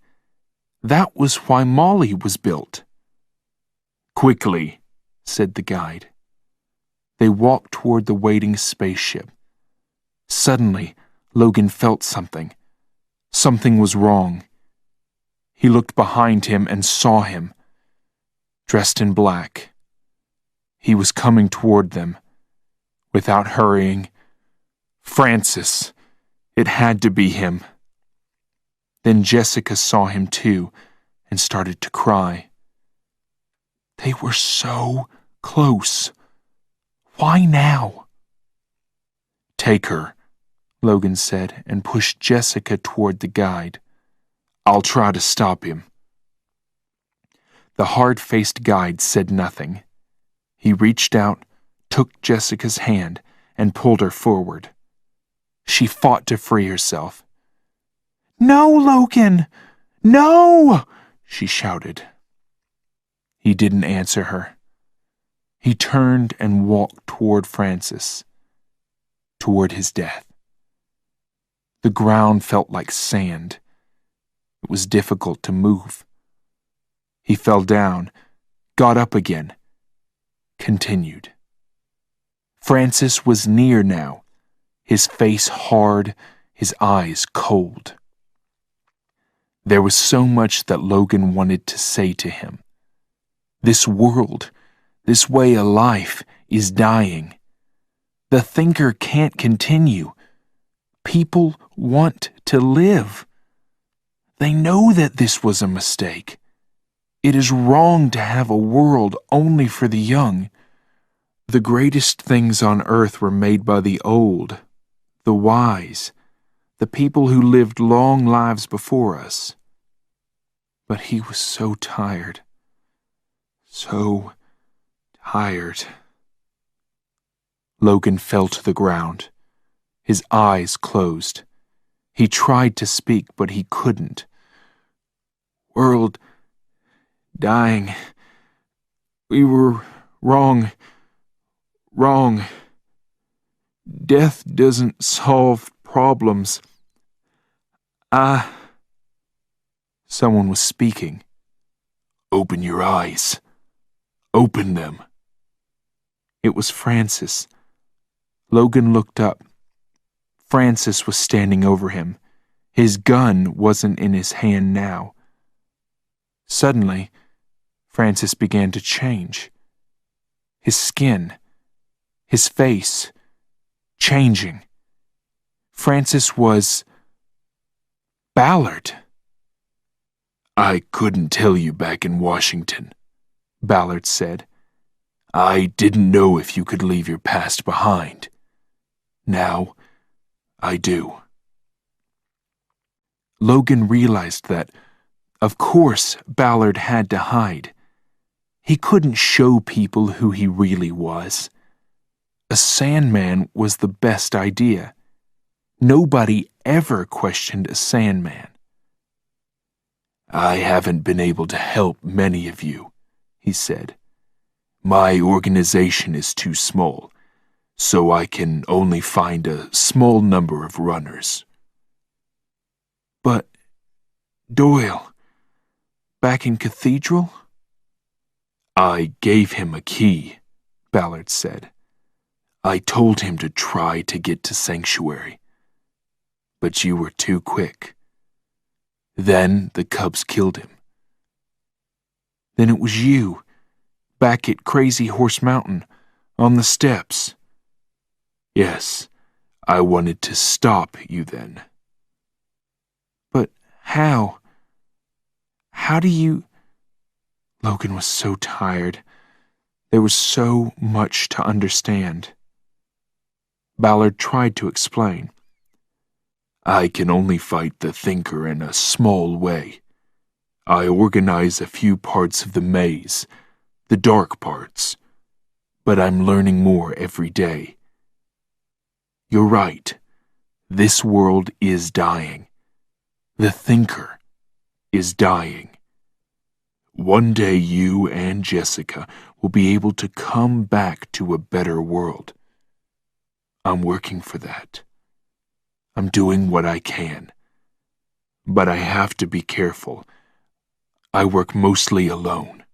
That was why Molly was built. Quickly, said the guide. They walked toward the waiting spaceship. Suddenly, Logan felt something. Something was wrong. He looked behind him and saw him, dressed in black. He was coming toward them. Without hurrying, Francis. It had to be him. Then Jessica saw him too and started to cry. They were so close. Why now? Take her, Logan said, and pushed Jessica toward the guide. I'll try to stop him. The hard-faced guide said nothing. He reached out, took Jessica's hand, and pulled her forward. She fought to free herself. No, Logan! No! She shouted. He didn't answer her. He turned and walked toward Francis, toward his death. The ground felt like sand. It was difficult to move. He fell down, got up again, continued. Francis was near now, his face hard, his eyes cold. There was so much that Logan wanted to say to him. This world, this way of life, is dying. The thinker can't continue. People want to live. They know that this was a mistake. It is wrong to have a world only for the young. The greatest things on earth were made by the old, the wise, the people who lived long lives before us. But he was so tired. So tired. Logan fell to the ground. His eyes closed. He tried to speak, but he couldn't. World dying. We were wrong. Wrong. Death doesn't solve problems. Someone was speaking. Open your eyes. Open them. It was Francis. Logan looked up. Francis was standing over him. His gun wasn't in his hand now. Suddenly, Francis began to change. His skin, his face, changing. Francis was Ballard. I couldn't tell you back in Washington, Ballard said. I didn't know if you could leave your past behind. Now, I do. Logan realized that, of course, Ballard had to hide. He couldn't show people who he really was. A Sandman was the best idea. Nobody ever questioned a Sandman. I haven't been able to help many of you, he said. My organization is too small, so I can only find a small number of runners. But, Doyle, back in Cathedral? I gave him a key, Ballard said. I told him to try to get to Sanctuary. But you were too quick. Then the Cubs killed him. Then it was you, back at Crazy Horse Mountain, on the steps. Yes, I wanted to stop you then. But how? How do you... Logan was so tired. There was so much to understand. Ballard tried to explain. I can only fight the thinker in a small way. I organize a few parts of the maze, the dark parts, but I'm learning more every day. You're right. This world is dying. The thinker is dying. One day you and Jessica will be able to come back to a better world. I'm working for that. I'm doing what I can. But I have to be careful. I work mostly alone.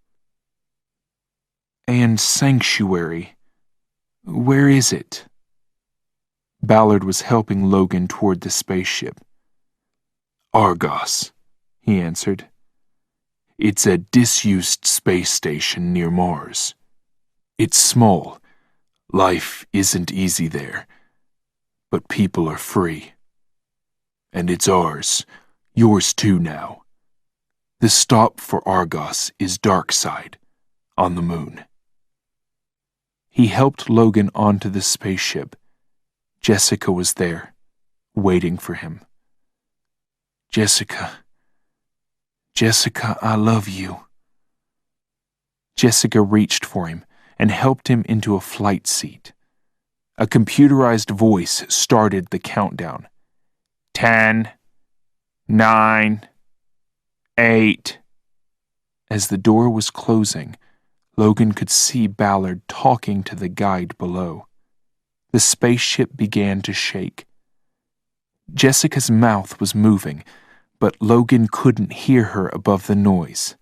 And Sanctuary, where is it? Ballard was helping Logan toward the spaceship. Argos, he answered. It's a disused space station near Mars. It's small. Life isn't easy there. But people are free. And it's ours. Yours too now. The stop for Argos is Darkside, on the moon. He helped Logan onto the spaceship. Jessica was there, waiting for him. Jessica, I love you. Jessica reached for him and helped him into a flight seat. A computerized voice started the countdown. 10, 9, 8. As the door was closing, Logan could see Ballard talking to the guide below. The spaceship began to shake. Jessica's mouth was moving, but Logan couldn't hear her above the noise.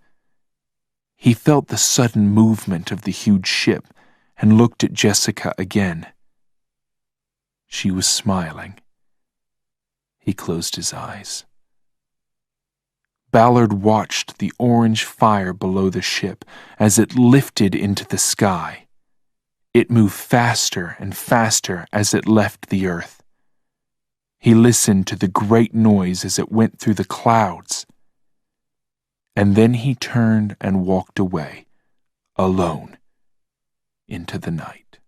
He felt the sudden movement of the huge ship and looked at Jessica again. She was smiling. He closed his eyes. Ballard watched the orange fire below the ship as it lifted into the sky. It moved faster and faster as it left the earth. He listened to the great noise as it went through the clouds. And then he turned and walked away, alone, into the night.